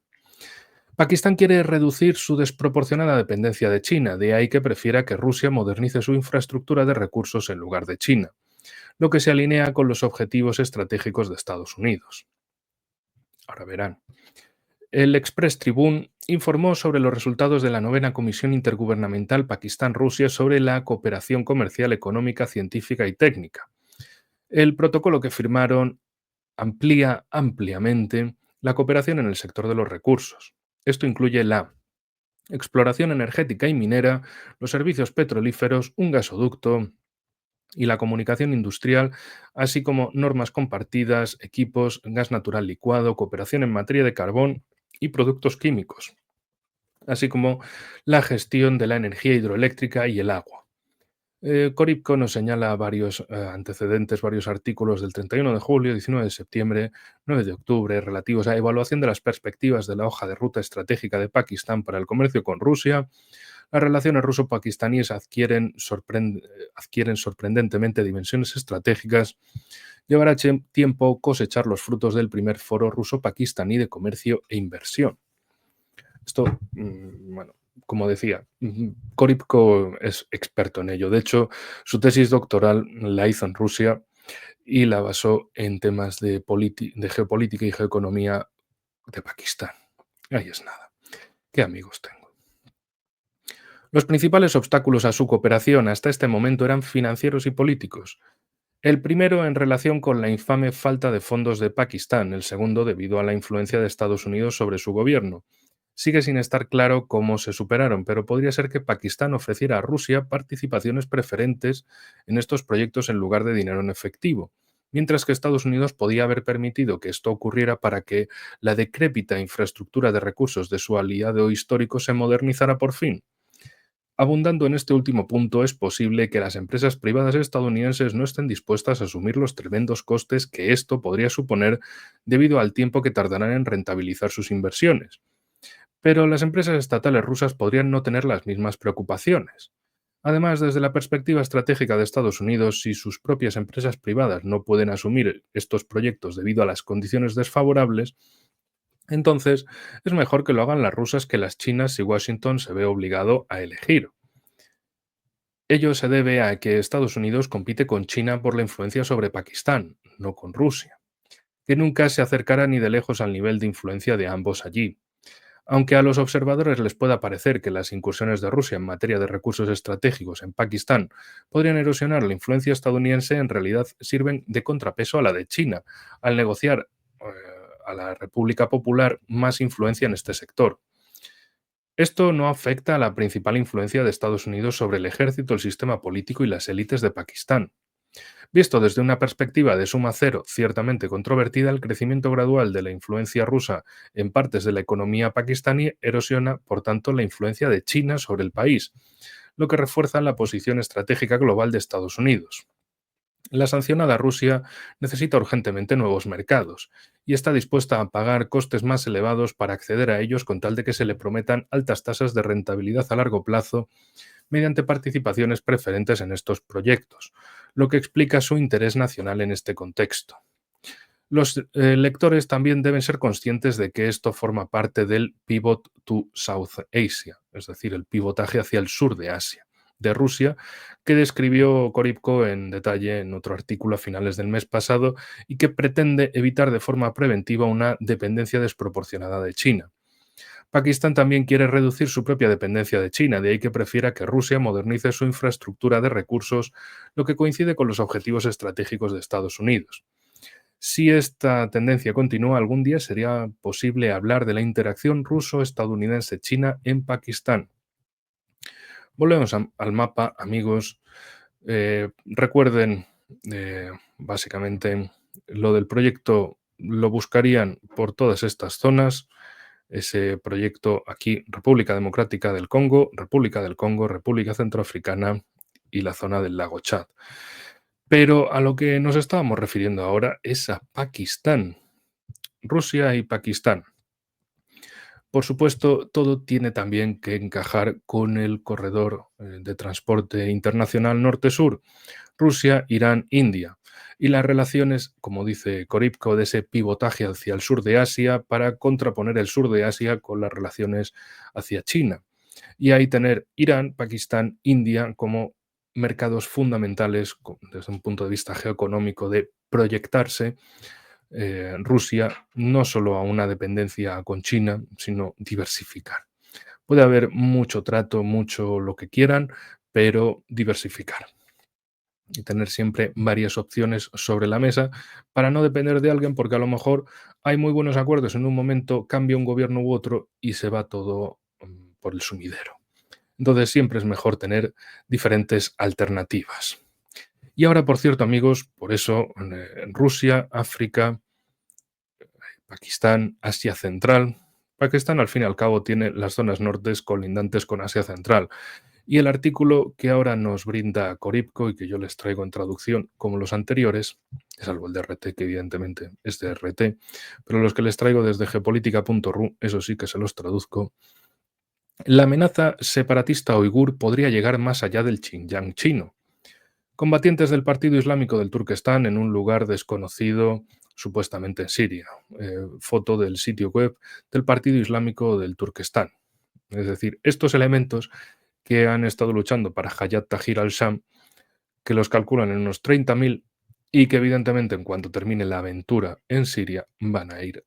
Pakistán quiere reducir su desproporcionada dependencia de China, de ahí que prefiera que Rusia modernice su infraestructura de recursos en lugar de China, lo que se alinea con los objetivos estratégicos de Estados Unidos. Ahora verán. El Express Tribune informó sobre los resultados de la novena Comisión Intergubernamental Pakistán-Rusia sobre la cooperación comercial, económica, científica y técnica. El protocolo que firmaron amplía ampliamente la cooperación en el sector de los recursos. Esto incluye la exploración energética y minera, los servicios petrolíferos, un gasoducto y la comunicación industrial, así como normas compartidas, equipos, gas natural licuado, cooperación en materia de carbón y productos químicos, así como la gestión de la energía hidroeléctrica y el agua. Coripco nos señala varios antecedentes, varios artículos del 31 de julio, 19 de septiembre, 9 de octubre, relativos a evaluación de las perspectivas de la hoja de ruta estratégica de Pakistán para el comercio con Rusia. Las relaciones ruso-pakistaníes adquieren sorprendentemente dimensiones estratégicas. Llevará tiempo cosechar los frutos del primer foro ruso-pakistaní de comercio e inversión. Esto, bueno, como decía, Koripko es experto en ello. De hecho, su tesis doctoral la hizo en Rusia y la basó en temas de geopolítica y geoeconomía de Pakistán. Ahí es nada. ¿Qué amigos tengo? Los principales obstáculos a su cooperación hasta este momento eran financieros y políticos. El primero en relación con la infame falta de fondos de Pakistán, el segundo debido a la influencia de Estados Unidos sobre su gobierno. Sigue sin estar claro cómo se superaron, pero podría ser que Pakistán ofreciera a Rusia participaciones preferentes en estos proyectos en lugar de dinero en efectivo, mientras que Estados Unidos podía haber permitido que esto ocurriera para que la decrépita infraestructura de recursos de su aliado histórico se modernizara por fin. Abundando en este último punto, es posible que las empresas privadas estadounidenses no estén dispuestas a asumir los tremendos costes que esto podría suponer debido al tiempo que tardarán en rentabilizar sus inversiones. Pero las empresas estatales rusas podrían no tener las mismas preocupaciones. Además, desde la perspectiva estratégica de Estados Unidos, si sus propias empresas privadas no pueden asumir estos proyectos debido a las condiciones desfavorables, entonces es mejor que lo hagan las rusas que las chinas si Washington se ve obligado a elegir. Ello se debe a que Estados Unidos compite con China por la influencia sobre Pakistán, no con Rusia, que nunca se acercará ni de lejos al nivel de influencia de ambos allí. Aunque a los observadores les pueda parecer que las incursiones de Rusia en materia de recursos estratégicos en Pakistán podrían erosionar la influencia estadounidense, en realidad sirven de contrapeso a la de China, al negociar a la República Popular más influencia en este sector. Esto no afecta a la principal influencia de Estados Unidos sobre el ejército, el sistema político y las élites de Pakistán. Visto desde una perspectiva de suma cero ciertamente controvertida, el crecimiento gradual de la influencia rusa en partes de la economía pakistaní erosiona, por tanto, la influencia de China sobre el país, lo que refuerza la posición estratégica global de Estados Unidos. La sancionada Rusia necesita urgentemente nuevos mercados y está dispuesta a pagar costes más elevados para acceder a ellos con tal de que se le prometan altas tasas de rentabilidad a largo plazo mediante participaciones preferentes en estos proyectos, lo que explica su interés nacional en este contexto. Los lectores también deben ser conscientes de que esto forma parte del Pivot to South Asia, es decir, el pivotaje hacia el sur de Asia, de Rusia, que describió Koripko en detalle en otro artículo a finales del mes pasado y que pretende evitar de forma preventiva una dependencia desproporcionada de China. Pakistán también quiere reducir su propia dependencia de China, de ahí que prefiera que Rusia modernice su infraestructura de recursos, lo que coincide con los objetivos estratégicos de Estados Unidos. Si esta tendencia continúa, algún día sería posible hablar de la interacción ruso-estadounidense-China en Pakistán. Volvemos al mapa, amigos. Recuerden, básicamente, lo del proyecto lo buscarían por todas estas zonas. Ese proyecto aquí, República Democrática del Congo, República Centroafricana y la zona del lago Chad. Pero a lo que nos estábamos refiriendo ahora es a Pakistán. Rusia y Pakistán. Por supuesto, todo tiene también que encajar con el corredor de transporte internacional norte-sur, Rusia, Irán, India, y las relaciones, como dice Koripko, de ese pivotaje hacia el sur de Asia para contraponer el sur de Asia con las relaciones hacia China. Y ahí tener Irán, Pakistán, India como mercados fundamentales desde un punto de vista geoeconómico de proyectarse Rusia no solo a una dependencia con China, sino diversificar. Puede haber mucho trato, mucho lo que quieran, pero diversificar y tener siempre varias opciones sobre la mesa para no depender de alguien, porque a lo mejor hay muy buenos acuerdos en un momento, cambia un gobierno u otro y se va todo por el sumidero. Entonces siempre es mejor tener diferentes alternativas. Y ahora, por cierto, amigos, por eso en Rusia, África, Pakistán, Asia Central. Pakistán, al fin y al cabo, tiene las zonas nortes colindantes con Asia Central. Y el artículo que ahora nos brinda Koripko y que yo les traigo en traducción, como los anteriores, salvo el de RT, que evidentemente es de RT, pero los que les traigo desde geopolítica.ru, eso sí que se los traduzco. La amenaza separatista uigur podría llegar más allá del Xinjiang chino. Combatientes del Partido Islámico del Turquestán en un lugar desconocido, supuestamente en Siria. Foto del sitio web del Partido Islámico del Turquestán. Es decir, estos elementos que han estado luchando para Hayat Tahrir al-Sham, que los calculan en unos 30.000 y que evidentemente en cuanto termine la aventura en Siria van a ir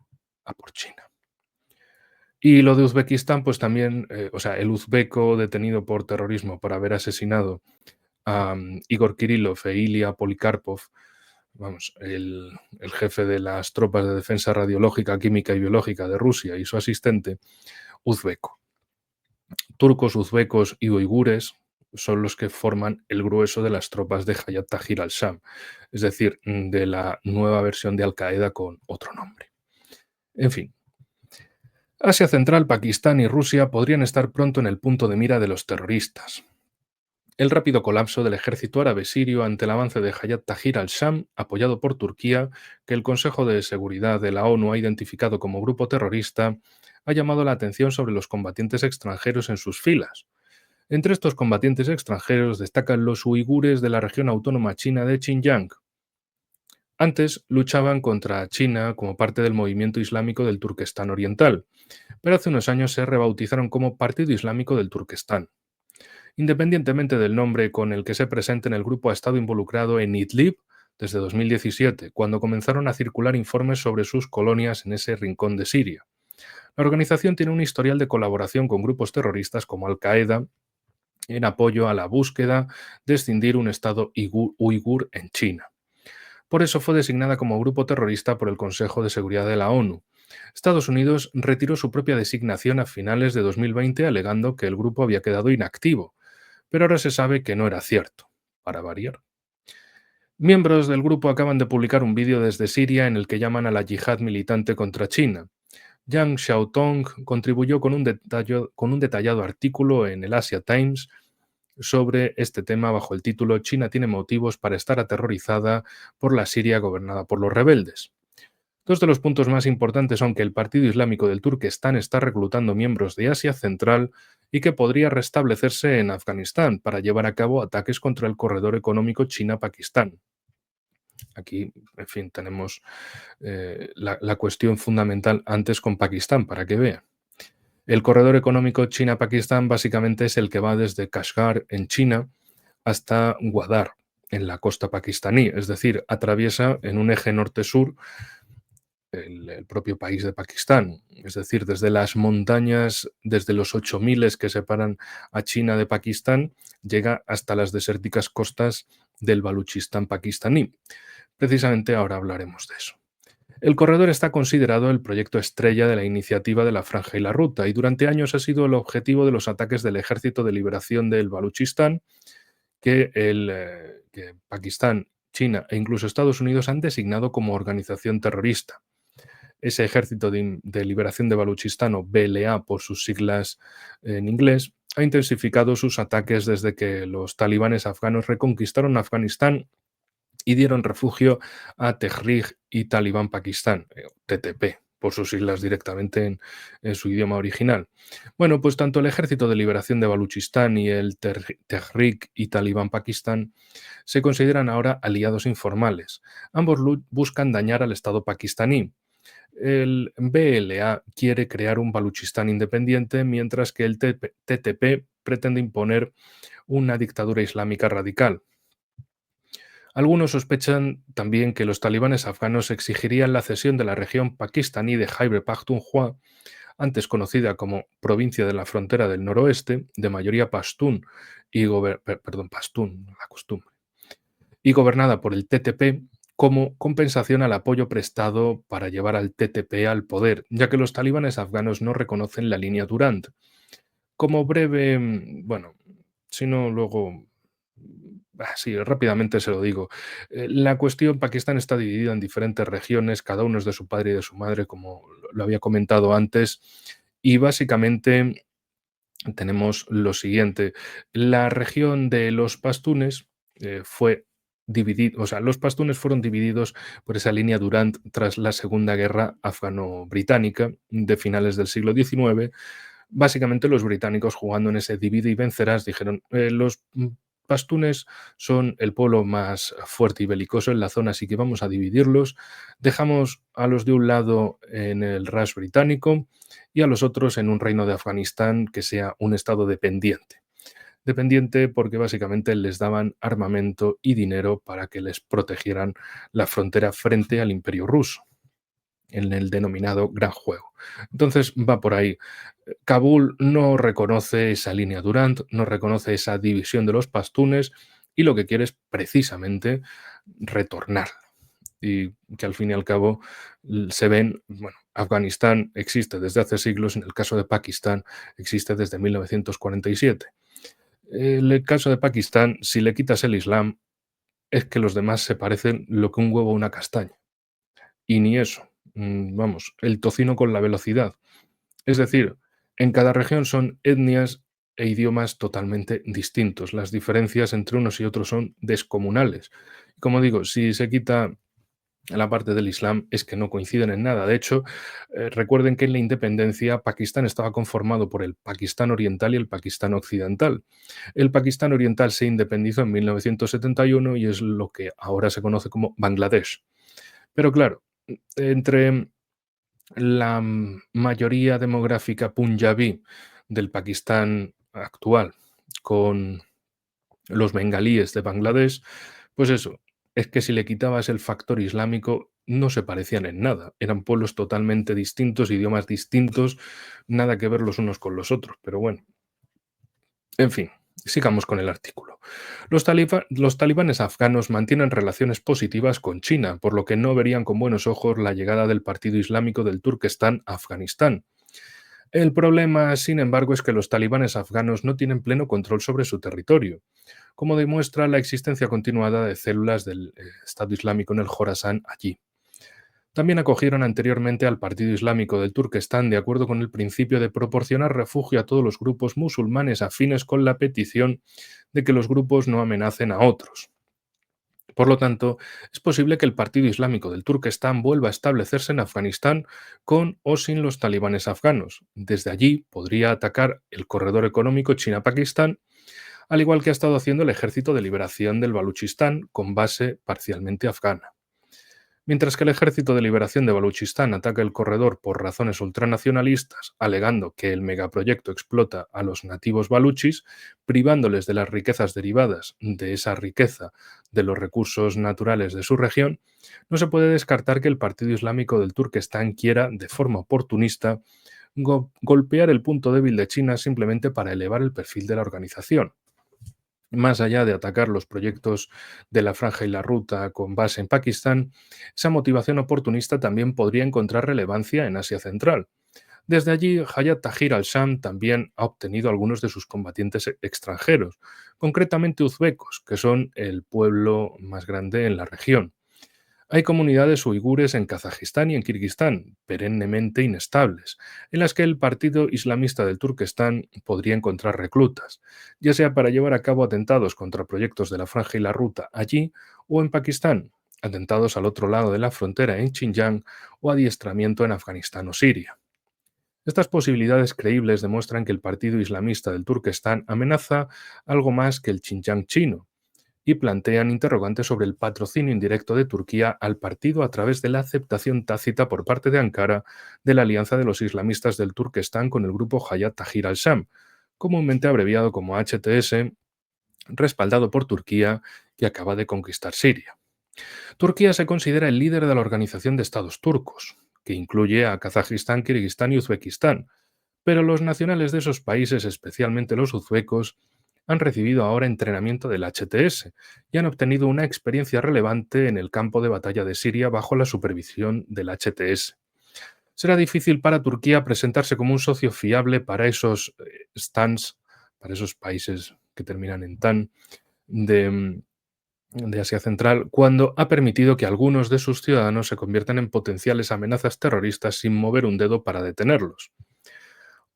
a por China. Y lo de Uzbekistán, pues también, el uzbeco detenido por terrorismo por haber asesinado a Igor Kirillov e Ilya Polikarpov, vamos, el jefe de las tropas de defensa radiológica, química y biológica de Rusia y su asistente, uzbeco. Turcos, uzbecos y uigures son los que forman el grueso de las tropas de Hayat Tahrir al-Sham, es decir, de la nueva versión de Al-Qaeda con otro nombre. En fin, Asia Central, Pakistán y Rusia podrían estar pronto en el punto de mira de los terroristas. El rápido colapso del ejército árabe sirio ante el avance de Hayat Tahrir al-Sham, apoyado por Turquía, que el Consejo de Seguridad de la ONU ha identificado como grupo terrorista, ha llamado la atención sobre los combatientes extranjeros en sus filas. Entre estos combatientes extranjeros destacan los uigures de la región autónoma china de Xinjiang. Antes luchaban contra China como parte del movimiento islámico del Turquestán Oriental, pero hace unos años se rebautizaron como Partido Islámico del Turquestán. Independientemente del nombre con el que se presenten, el grupo ha estado involucrado en Idlib desde 2017, cuando comenzaron a circular informes sobre sus colonias en ese rincón de Siria. La organización tiene un historial de colaboración con grupos terroristas como Al-Qaeda en apoyo a la búsqueda de escindir un Estado uigur en China. Por eso fue designada como grupo terrorista por el Consejo de Seguridad de la ONU. Estados Unidos retiró su propia designación a finales de 2020 alegando que el grupo había quedado inactivo, pero ahora se sabe que no era cierto, para variar. Miembros del grupo acaban de publicar un vídeo desde Siria en el que llaman a la yihad militante contra China. Yang Xiaotong contribuyó con un detallado artículo en el Asia Times sobre este tema bajo el título China tiene motivos para estar aterrorizada por la Siria gobernada por los rebeldes. Dos de los puntos más importantes son que el Partido Islámico del Turquestán está reclutando miembros de Asia Central y que podría restablecerse en Afganistán para llevar a cabo ataques contra el corredor económico China-Pakistán. Aquí, en fin, tenemos la cuestión fundamental antes con Pakistán, para que vean. El corredor económico China-Pakistán básicamente es el que va desde Kashgar, en China, hasta Gwadar, en la costa pakistaní, es decir, atraviesa en un eje norte-sur el propio país de Pakistán, es decir, desde las montañas, desde los 8.000 que separan a China de Pakistán, llega hasta las desérticas costas del Baluchistán pakistaní. Precisamente ahora hablaremos de eso. El corredor está considerado el proyecto estrella de la iniciativa de la Franja y la Ruta y durante años ha sido el objetivo de los ataques del Ejército de Liberación del Baluchistán que Pakistán, China e incluso Estados Unidos han designado como organización terrorista. Ese Ejército de Liberación de Baluchistán, o BLA por sus siglas en inglés, ha intensificado sus ataques desde que los talibanes afganos reconquistaron Afganistán y dieron refugio a Tehrik y Talibán Pakistán, TTP, por sus siglas directamente en su idioma original. Bueno, pues tanto el Ejército de Liberación de Baluchistán y el Tehrik y Talibán Pakistán se consideran ahora aliados informales. Ambos buscan dañar al Estado pakistaní. El BLA quiere crear un Baluchistán independiente, mientras que el TTP pretende imponer una dictadura islámica radical. Algunos sospechan también que los talibanes afganos exigirían la cesión de la región pakistaní de Khyber Pakhtunkhwa, antes conocida como provincia de la frontera del noroeste, de mayoría pastún, la costumbre, y gobernada por el TTP, como compensación al apoyo prestado para llevar al TTP al poder, ya que los talibanes afganos no reconocen la línea Durand. Como breve, bueno, si no luego, sí, rápidamente se lo digo. La cuestión, Pakistán está dividida en diferentes regiones, cada uno es de su padre y de su madre, como lo había comentado antes, y básicamente tenemos lo siguiente. La región de los pastunes fue dividida, o sea, los pastunes fueron divididos por esa línea Durand tras la Segunda Guerra Afgano-Británica de finales del siglo XIX. Básicamente los británicos, jugando en ese divide y vencerás, dijeron, los pastunes son el pueblo más fuerte y belicoso en la zona, así que vamos a dividirlos. Dejamos a los de un lado en el Raj británico y a los otros en un reino de Afganistán que sea un estado dependiente. Dependiente porque básicamente les daban armamento y dinero para que les protegieran la frontera frente al imperio ruso, en el denominado Gran Juego. Entonces va por ahí. Kabul no reconoce esa línea Durand, no reconoce esa división de los pastunes y lo que quiere es precisamente retornar. Y que al fin y al cabo se ven, bueno, Afganistán existe desde hace siglos, en el caso de Pakistán existe desde 1947. En el caso de Pakistán, si le quitas el Islam, es que los demás se parecen lo que un huevo a una castaña. Y ni eso. Vamos, el tocino con la velocidad. Es decir, en cada región son etnias e idiomas totalmente distintos. Las diferencias entre unos y otros son descomunales. Como digo, si se quita la parte del Islam es que no coinciden en nada. De hecho, recuerden que en la independencia Pakistán estaba conformado por el Pakistán Oriental y el Pakistán Occidental. El Pakistán Oriental se independizó en 1971 y es lo que ahora se conoce como Bangladesh. Pero claro, entre la mayoría demográfica punjabí del Pakistán actual con los bengalíes de Bangladesh, pues eso, es que si le quitabas el factor islámico no se parecían en nada, eran pueblos totalmente distintos, idiomas distintos, nada que ver los unos con los otros, pero bueno, en fin. Sigamos con el artículo. Los talibanes afganos mantienen relaciones positivas con China, por lo que no verían con buenos ojos la llegada del Partido Islámico del Turquestán a Afganistán. El problema, sin embargo, es que los talibanes afganos no tienen pleno control sobre su territorio, como demuestra la existencia continuada de células del Estado Islámico en el Jorasán allí. También acogieron anteriormente al Partido Islámico del Turquestán de acuerdo con el principio de proporcionar refugio a todos los grupos musulmanes afines con la petición de que los grupos no amenacen a otros. Por lo tanto, es posible que el Partido Islámico del Turquestán vuelva a establecerse en Afganistán con o sin los talibanes afganos. Desde allí podría atacar el corredor económico China-Pakistán, al igual que ha estado haciendo el Ejército de Liberación del Baluchistán, con base parcialmente afgana. Mientras que el Ejército de Liberación de Baluchistán ataca el corredor por razones ultranacionalistas, alegando que el megaproyecto explota a los nativos baluchis, privándoles de las riquezas derivadas de esa riqueza de los recursos naturales de su región, no se puede descartar que el Partido Islámico del Turquestán quiera, de forma oportunista, golpear el punto débil de China simplemente para elevar el perfil de la organización. Más allá de atacar los proyectos de la Franja y la Ruta con base en Pakistán, esa motivación oportunista también podría encontrar relevancia en Asia Central. Desde allí, Hayat Tahrir al-Sham también ha obtenido algunos de sus combatientes extranjeros, concretamente uzbecos, que son el pueblo más grande en la región. Hay comunidades uigures en Kazajistán y en Kirguistán, perennemente inestables, en las que el Partido Islamista del Turquestán podría encontrar reclutas, ya sea para llevar a cabo atentados contra proyectos de la Franja y la Ruta allí o en Pakistán. atentados al otro lado de la frontera en Xinjiang o adiestramiento en Afganistán o Siria. Estas posibilidades creíbles demuestran que el Partido Islamista del Turquestán amenaza algo más que el Xinjiang chino y plantean interrogantes sobre el patrocinio indirecto de Turquía al partido a través de la aceptación tácita por parte de Ankara de la alianza de los islamistas del Turquestán con el grupo Hayat Tahrir al-Sham, comúnmente abreviado como HTS, respaldado por Turquía, que acaba de conquistar Siria. Turquía se considera el líder de la Organización de Estados Turcos, que incluye a Kazajistán, Kirguistán y Uzbekistán, pero los nacionales de esos países, especialmente los uzbecos, han recibido ahora entrenamiento del HTS y han obtenido una experiencia relevante en el campo de batalla de Siria bajo la supervisión del HTS. Será difícil para Turquía presentarse como un socio fiable para esos stans, para esos países que terminan en tan, de, de Asia Central, cuando ha permitido que algunos de sus ciudadanos se conviertan en potenciales amenazas terroristas sin mover un dedo para detenerlos.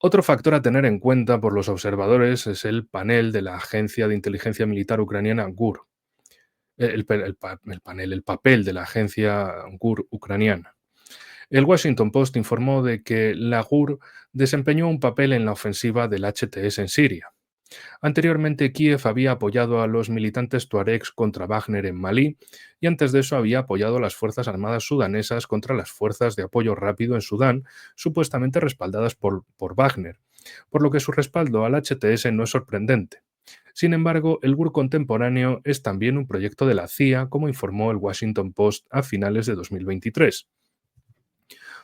Otro factor a tener en cuenta por los observadores es el panel de la Agencia de Inteligencia Militar Ucraniana GUR, el papel de la agencia GUR ucraniana. El Washington Post informó de que la GUR desempeñó un papel en la ofensiva del HTS en Siria. Anteriormente, Kiev había apoyado a los militantes tuaregs contra Wagner en Malí y antes de eso había apoyado a las Fuerzas Armadas sudanesas contra las Fuerzas de Apoyo Rápido en Sudán, supuestamente respaldadas por Wagner, por lo que su respaldo al HTS no es sorprendente. Sin embargo, el GUR contemporáneo es también un proyecto de la CIA, como informó el Washington Post a finales de 2023.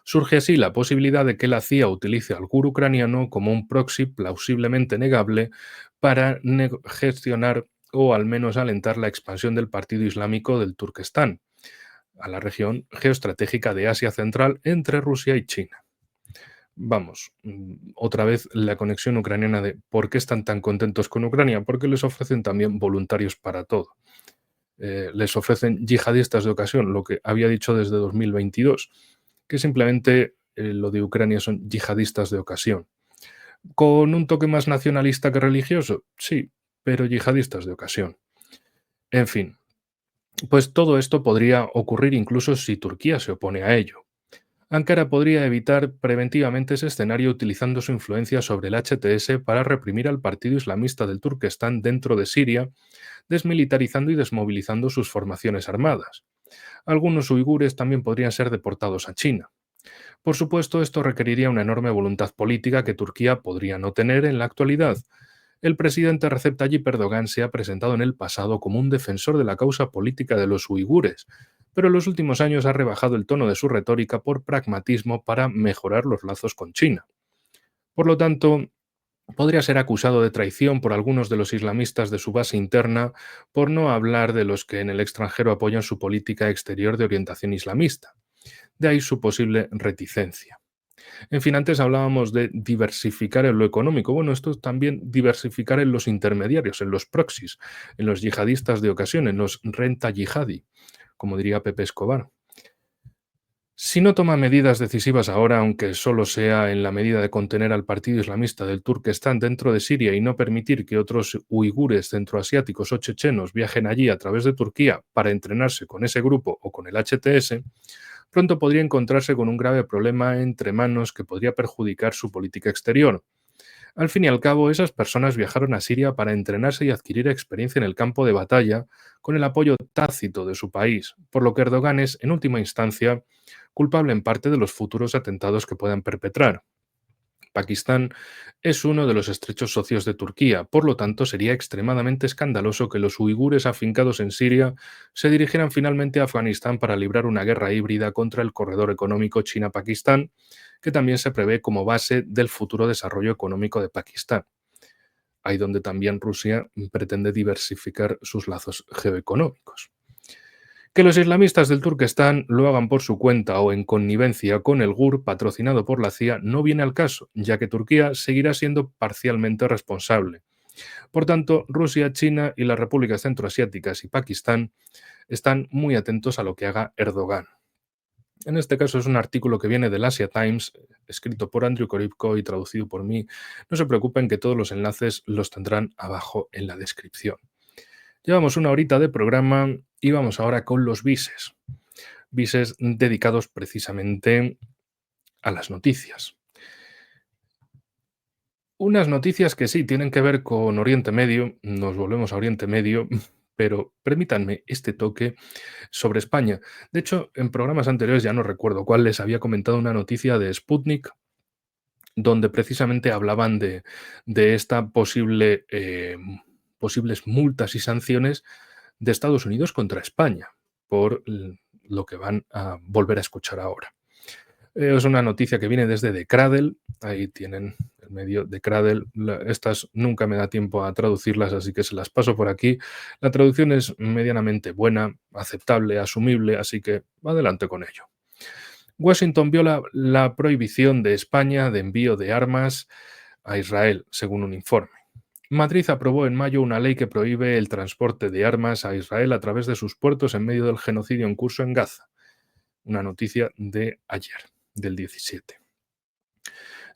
Surge así la posibilidad de que la CIA utilice al GUR ucraniano como un proxy plausiblemente negable para gestionar o al menos alentar la expansión del Partido Islámico del Turquestán a la región geoestratégica de Asia Central entre Rusia y China. Vamos, otra vez la conexión ucraniana de por qué están tan contentos con Ucrania, porque les ofrecen también voluntarios para todo. Les ofrecen yihadistas de ocasión, lo que había dicho desde 2022, que simplemente lo de Ucrania son yihadistas de ocasión. ¿Con un toque más nacionalista que religioso? Sí, pero yihadistas de ocasión. En fin, pues todo esto podría ocurrir incluso si Turquía se opone a ello. Ankara podría evitar preventivamente ese escenario utilizando su influencia sobre el HTS para reprimir al partido islamista del Turquestán dentro de Siria, desmilitarizando y desmovilizando sus formaciones armadas. Algunos uigures también podrían ser deportados a China. Por supuesto, esto requeriría una enorme voluntad política que Turquía podría no tener en la actualidad. El presidente Recep Tayyip Erdogan se ha presentado en el pasado como un defensor de la causa política de los uigures, pero en los últimos años ha rebajado el tono de su retórica por pragmatismo para mejorar los lazos con China. Por lo tanto, podría ser acusado de traición por algunos de los islamistas de su base interna, por no hablar de los que en el extranjero apoyan su política exterior de orientación islamista. De ahí su posible reticencia. En fin, antes hablábamos de diversificar en lo económico. Bueno, esto es también diversificar en los intermediarios, en los proxies, en los yihadistas de ocasión, en los renta yihadi, como diría Pepe Escobar. Si no toma medidas decisivas ahora, aunque solo sea en la medida de contener al partido islamista del Turquestán dentro de Siria y no permitir que otros uigures centroasiáticos o chechenos viajen allí a través de Turquía para entrenarse con ese grupo o con el HTS, pronto podría encontrarse con un grave problema entre manos que podría perjudicar su política exterior. Al fin y al cabo, esas personas viajaron a Siria para entrenarse y adquirir experiencia en el campo de batalla con el apoyo tácito de su país, por lo que Erdogan es, en última instancia, culpable en parte de los futuros atentados que puedan perpetrar. Pakistán es uno de los estrechos socios de Turquía, por lo tanto sería extremadamente escandaloso que los uigures afincados en Siria se dirigieran finalmente a Afganistán para librar una guerra híbrida contra el corredor económico China-Pakistán, que también se prevé como base del futuro desarrollo económico de Pakistán. Ahí donde también Rusia pretende diversificar sus lazos geoeconómicos. Que los islamistas del Turquestán lo hagan por su cuenta o en connivencia con el GUR patrocinado por la CIA no viene al caso, ya que Turquía seguirá siendo parcialmente responsable. Por tanto, Rusia, China y las repúblicas centroasiáticas y Pakistán están muy atentos a lo que haga Erdogan. En este caso es un artículo que viene del Asia Times, escrito por Andrew Korybko y traducido por mí. No se preocupen que todos los enlaces los tendrán abajo en la descripción. Llevamos una horita de programa y vamos ahora con los bises. Bises dedicados precisamente a las noticias. Unas noticias que sí tienen que ver con Oriente Medio, nos volvemos a Oriente Medio, pero permítanme este toque sobre España. De hecho, en programas anteriores, ya no recuerdo cuál, les había comentado una noticia de Sputnik, donde precisamente hablaban de esta posibles multas y sanciones de Estados Unidos contra España por lo que van a volver a escuchar ahora. Es una noticia que viene desde The Cradle, ahí tienen el medio de Cradle. Estas nunca me da tiempo a traducirlas, así que se las paso por aquí. La traducción es medianamente buena, aceptable, asumible, así que adelante con ello. Washington viola la prohibición de España de envío de armas a Israel, según un informe. Madrid aprobó en mayo una ley que prohíbe el transporte de armas a Israel a través de sus puertos en medio del genocidio en curso en Gaza. Una noticia de ayer, del 17.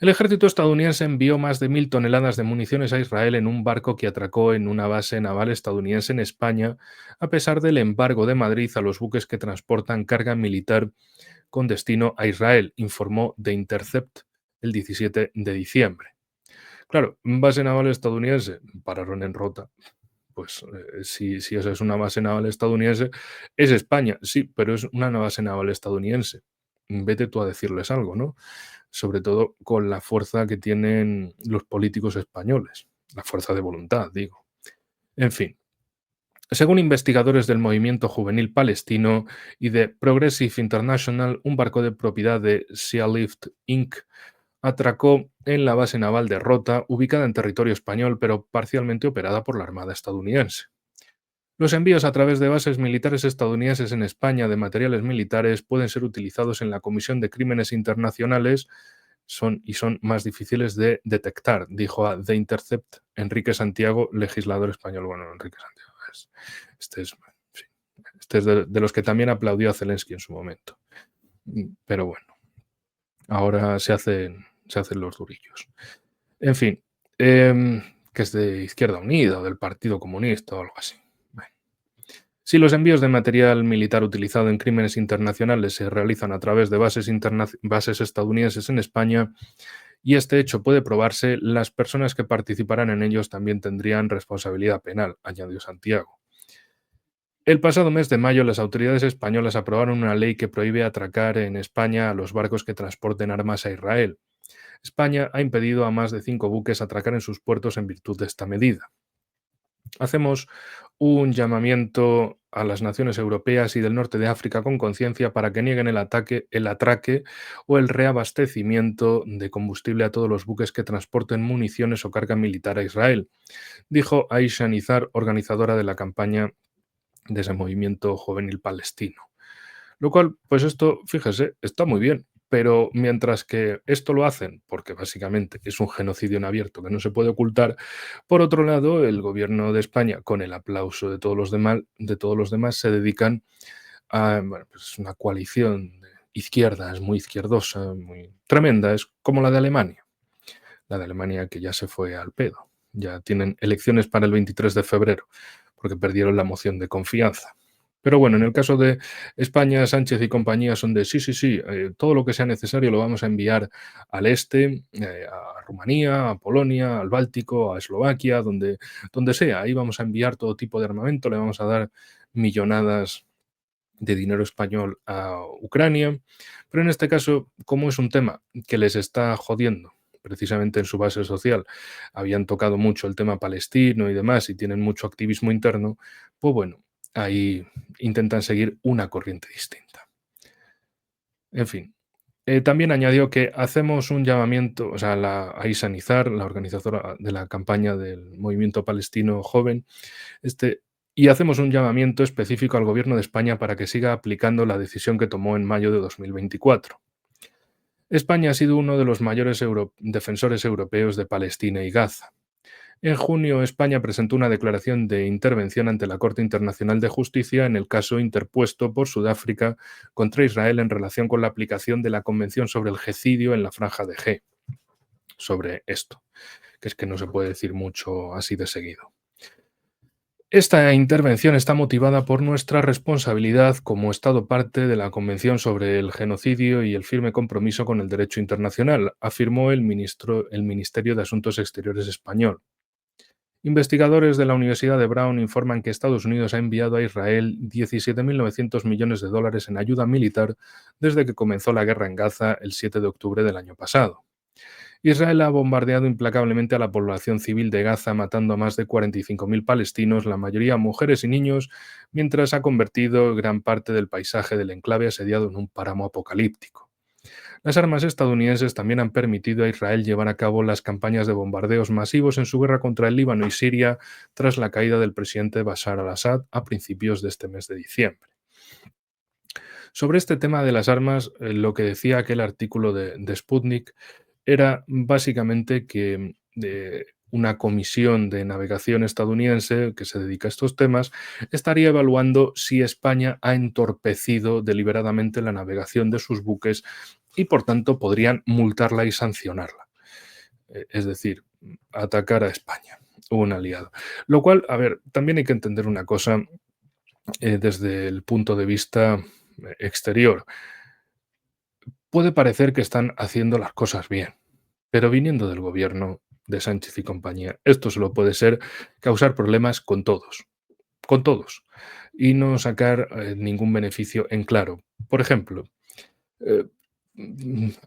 El ejército estadounidense envió más de 1.000 toneladas de municiones a Israel en un barco que atracó en una base naval estadounidense en España, a pesar del embargo de Madrid a los buques que transportan carga militar con destino a Israel, informó The Intercept el 17 de diciembre. Claro, base naval estadounidense, pararon en Rota. Pues si esa es una base naval estadounidense, es España, sí, pero es una base naval estadounidense. Vete tú a decirles algo, ¿no? Sobre todo con la fuerza que tienen los políticos españoles, la fuerza de voluntad, digo. En fin, según investigadores del movimiento juvenil palestino y de Progressive International, un barco de propiedad de Sealift Inc. atracó en la base naval de Rota, ubicada en territorio español, pero parcialmente operada por la Armada estadounidense. Los envíos a través de bases militares estadounidenses en España de materiales militares pueden ser utilizados en la Comisión de Crímenes Internacionales y son más difíciles de detectar, dijo a The Intercept Enrique Santiago, legislador español. Bueno, Enrique Santiago este es, sí, este es de los que también aplaudió a Zelensky en su momento. Pero bueno, ahora se hacen los durillos. En fin, que es de Izquierda Unida o del Partido Comunista o algo así. Bueno. Si los envíos de material militar utilizado en crímenes internacionales se realizan a través de bases estadounidenses en España y este hecho puede probarse, las personas que participarán en ellos también tendrían responsabilidad penal, añadió Santiago. El pasado mes de mayo, las autoridades españolas aprobaron una ley que prohíbe atracar en España a los barcos que transporten armas a Israel. España ha impedido a más de 5 buques atracar en sus puertos en virtud de esta medida. Hacemos un llamamiento a las naciones europeas y del norte de África con conciencia para que nieguen el atraque o el reabastecimiento de combustible a todos los buques que transporten municiones o carga militar a Israel, dijo Aisha Nizar, organizadora de la campaña de ese movimiento juvenil palestino. Lo cual, pues esto, fíjese, está muy bien, pero mientras que esto lo hacen, porque básicamente es un genocidio en abierto que no se puede ocultar, por otro lado, el gobierno de España, con el aplauso de todos los demás, se dedican a, bueno, pues una coalición de izquierdas, muy izquierdosa, muy tremenda, es como la de Alemania que ya se fue al pedo, ya tienen elecciones para el 23 de febrero, porque perdieron la moción de confianza. Pero bueno, en el caso de España, Sánchez y compañía son de sí, sí, sí, todo lo que sea necesario lo vamos a enviar al este, a Rumanía, a Polonia, al Báltico, a Eslovaquia, donde sea. Ahí vamos a enviar todo tipo de armamento, le vamos a dar millonadas de dinero español a Ucrania. Pero en este caso, como es un tema que les está jodiendo precisamente en su base social, habían tocado mucho el tema palestino y demás y tienen mucho activismo interno, pues bueno, ahí intentan seguir una corriente distinta. En fin, también añadió que hacemos un llamamiento, o sea, Aisha Nizar, la organizadora de la campaña del movimiento palestino joven, y hacemos un llamamiento específico al Gobierno de España para que siga aplicando la decisión que tomó en mayo de 2024. España ha sido uno de los mayores defensores europeos de Palestina y Gaza. En junio, España presentó una declaración de intervención ante la Corte Internacional de Justicia en el caso interpuesto por Sudáfrica contra Israel en relación con la aplicación de la Convención sobre el Gecidio en la Franja de G. Sobre esto, que es que no se puede decir mucho así de seguido. Esta intervención está motivada por nuestra responsabilidad como Estado parte de la Convención sobre el Genocidio y el firme compromiso con el derecho internacional, afirmó el Ministerio de Asuntos Exteriores español. Investigadores de la Universidad de Brown informan que Estados Unidos ha enviado a Israel 17.900 millones de dólares en ayuda militar desde que comenzó la guerra en Gaza el 7 de octubre del año pasado. Israel ha bombardeado implacablemente a la población civil de Gaza, matando a más de 45.000 palestinos, la mayoría mujeres y niños, mientras ha convertido gran parte del paisaje del enclave asediado en un páramo apocalíptico. Las armas estadounidenses también han permitido a Israel llevar a cabo las campañas de bombardeos masivos en su guerra contra el Líbano y Siria tras la caída del presidente Bashar al-Assad a principios de este mes de diciembre. Sobre este tema de las armas, lo que decía aquel artículo de Sputnik era básicamente que una comisión de navegación estadounidense que se dedica a estos temas estaría evaluando si España ha entorpecido deliberadamente la navegación de sus buques y por tanto podrían multarla y sancionarla. Es decir, atacar a España, un aliado. Lo cual, a ver, también hay que entender una cosa desde el punto de vista exterior. Puede parecer que están haciendo las cosas bien, pero viniendo del gobierno de Sánchez y compañía, esto solo puede ser causar problemas con todos, y no sacar ningún beneficio en claro. Por ejemplo, eh,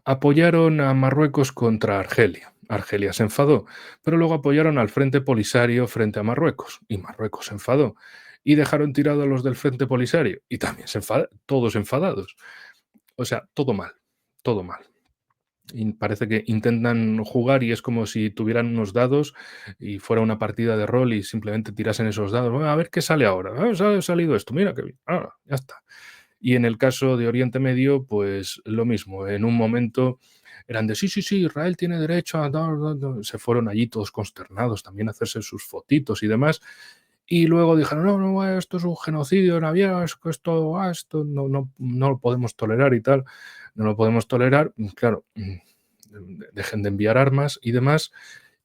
apoyaron a Marruecos contra Argelia. Argelia se enfadó, pero luego apoyaron al Frente Polisario frente a Marruecos, y Marruecos se enfadó. Y dejaron tirado a los del Frente Polisario, y también se enfadaron, todos enfadados. O sea, todo mal, todo mal. Y parece que intentan jugar y es como si tuvieran unos dados y fuera una partida de rol y simplemente tirasen esos dados. "Bueno, a ver qué sale ahora. Ha salido esto, mira qué bien. Ah, ya está". Y en el caso de Oriente Medio, pues lo mismo. En un momento eran de sí, sí, sí, Israel tiene derecho a... Se fueron allí todos consternados también a hacerse sus fotitos y demás. Y luego dijeron, no, no, esto es un genocidio, Navidad, esto no lo podemos tolerar y tal, no lo podemos tolerar, claro, dejen de enviar armas y demás,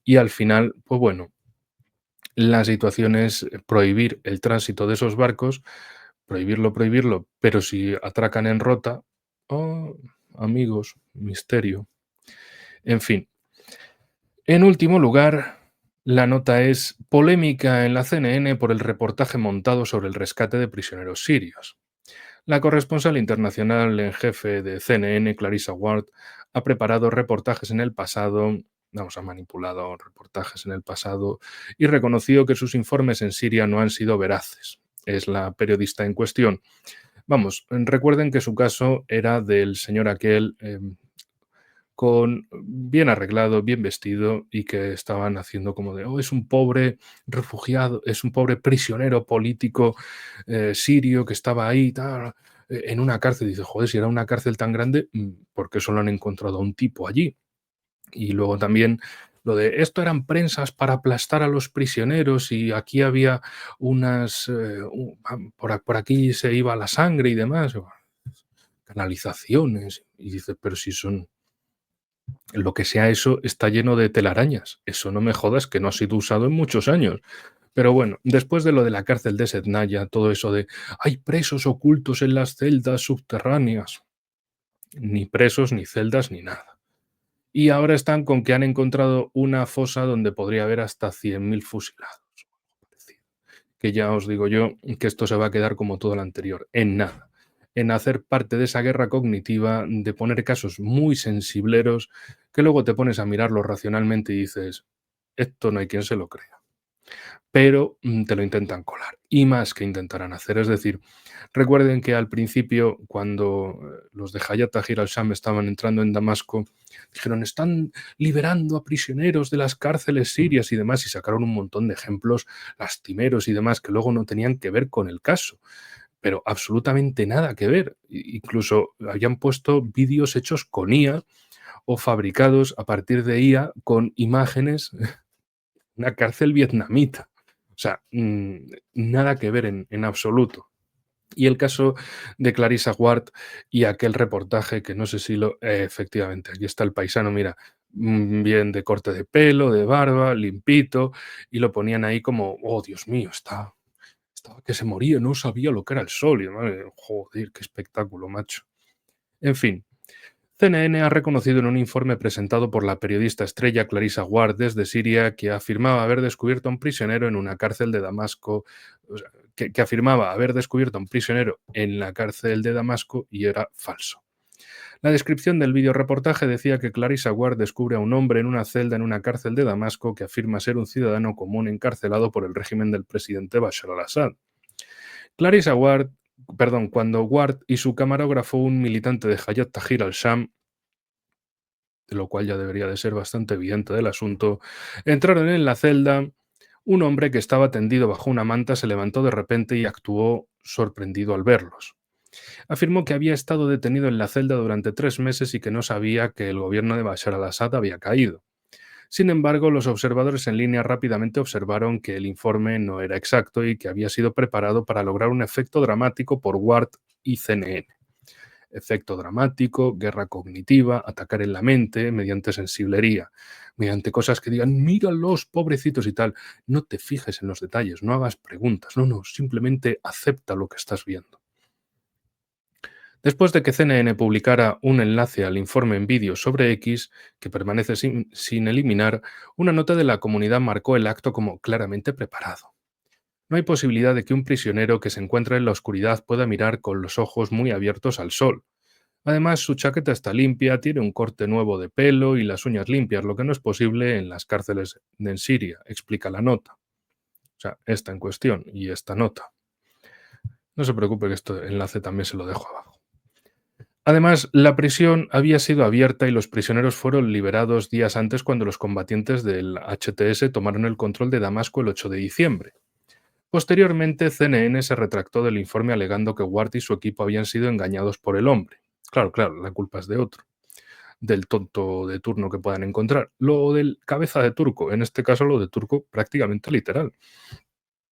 y al final, pues bueno, la situación es prohibir el tránsito de esos barcos, prohibirlo, pero si atracan en rota, oh, amigos, misterio. En fin, en último lugar, la nota es polémica en la CNN por el reportaje montado sobre el rescate de prisioneros sirios. La corresponsal internacional en jefe de CNN, Clarissa Ward, ha preparado reportajes en el pasado, ha manipulado reportajes en el pasado y reconoció que sus informes en Siria no han sido veraces. Es la periodista en cuestión. Vamos, recuerden que su caso era del señor aquel con bien arreglado, bien vestido y que estaban haciendo como de, oh, es un pobre refugiado, es un pobre prisionero político sirio que estaba ahí tal, en una cárcel. Dice, joder, si era una cárcel tan grande, ¿por qué solo han encontrado a un tipo allí? Y luego también lo de esto eran prensas para aplastar a los prisioneros y aquí había unas, por aquí se iba la sangre y demás, canalizaciones. Y dice, pero si son lo que sea eso está lleno de telarañas. Eso no me jodas que no ha sido usado en muchos años. Pero bueno, después de lo de la cárcel de Setnaya, todo eso de hay presos ocultos en las celdas subterráneas. Ni presos, ni celdas, ni nada. Y ahora están con que han encontrado una fosa donde podría haber hasta 100.000 fusilados. Que ya os digo yo que esto se va a quedar como todo lo anterior, en nada, en hacer parte de esa guerra cognitiva, de poner casos muy sensibleros que luego te pones a mirarlo racionalmente y dices, esto no hay quien se lo crea. Pero te lo intentan colar. Y más que intentarán hacer. Es decir, recuerden que al principio, cuando los de Hayat Tahrir al-Sham estaban entrando en Damasco, dijeron, están liberando a prisioneros de las cárceles sirias y demás, y sacaron un montón de ejemplos lastimeros y demás que luego no tenían que ver con el caso. Pero absolutamente nada que ver. Incluso habían puesto vídeos hechos con IA o fabricados a partir de IA con imágenes una cárcel vietnamita. O sea, nada que ver en absoluto. Y el caso de Clarissa Ward y aquel reportaje que no sé si lo... efectivamente, aquí está el paisano, mira, bien de corte de pelo, de barba, limpito, y lo ponían ahí como, oh, Dios mío, está estaba que se moría, no sabía lo que era el sol. Y madre, joder, qué espectáculo, macho. En fin, CNN ha reconocido en un informe presentado por la periodista estrella Clarissa Ward desde Siria que afirmaba haber descubierto a un prisionero en una cárcel de Damasco, o sea, que afirmaba haber descubierto a un prisionero en la cárcel de Damasco y era falso. La descripción del videoreportaje decía que Clarissa Ward descubre a un hombre en una celda en una cárcel de Damasco que afirma ser un ciudadano común encarcelado por el régimen del presidente Bashar al-Assad. Clarissa Ward, perdón, cuando Ward y su camarógrafo, un militante de Hayat Tahrir al-Sham, de lo cual ya debería de ser bastante evidente del asunto, entraron en la celda, un hombre que estaba tendido bajo una manta se levantó de repente y actuó sorprendido al verlos. Afirmó que había estado detenido en la celda durante 3 meses y que no sabía que el gobierno de Bashar al-Assad había caído. Sin embargo, los observadores en línea rápidamente observaron que el informe no era exacto y que había sido preparado para lograr un efecto dramático por Ward y CNN. Efecto dramático, guerra cognitiva, atacar en la mente mediante sensiblería, mediante cosas que digan, míralos, pobrecitos y tal. No te fijes en los detalles, no hagas preguntas, no, simplemente acepta lo que estás viendo. Después de que CNN publicara un enlace al informe en vídeo sobre X, que permanece sin eliminar, una nota de la comunidad marcó el acto como claramente preparado. No hay posibilidad de que un prisionero que se encuentra en la oscuridad pueda mirar con los ojos muy abiertos al sol. Además, su chaqueta está limpia, tiene un corte nuevo de pelo y las uñas limpias, lo que no es posible en las cárceles en Siria, explica la nota. O sea, esta en cuestión y esta nota. No se preocupe que este enlace también se lo dejo abajo. Además, la prisión había sido abierta y los prisioneros fueron liberados días antes cuando los combatientes del HTS tomaron el control de Damasco el 8 de diciembre. Posteriormente, CNN se retractó del informe alegando que Ward y su equipo habían sido engañados por el hombre. Claro, la culpa es de otro, del tonto de turno que puedan encontrar. Lo del cabeza de turco, en este caso lo de turco prácticamente literal.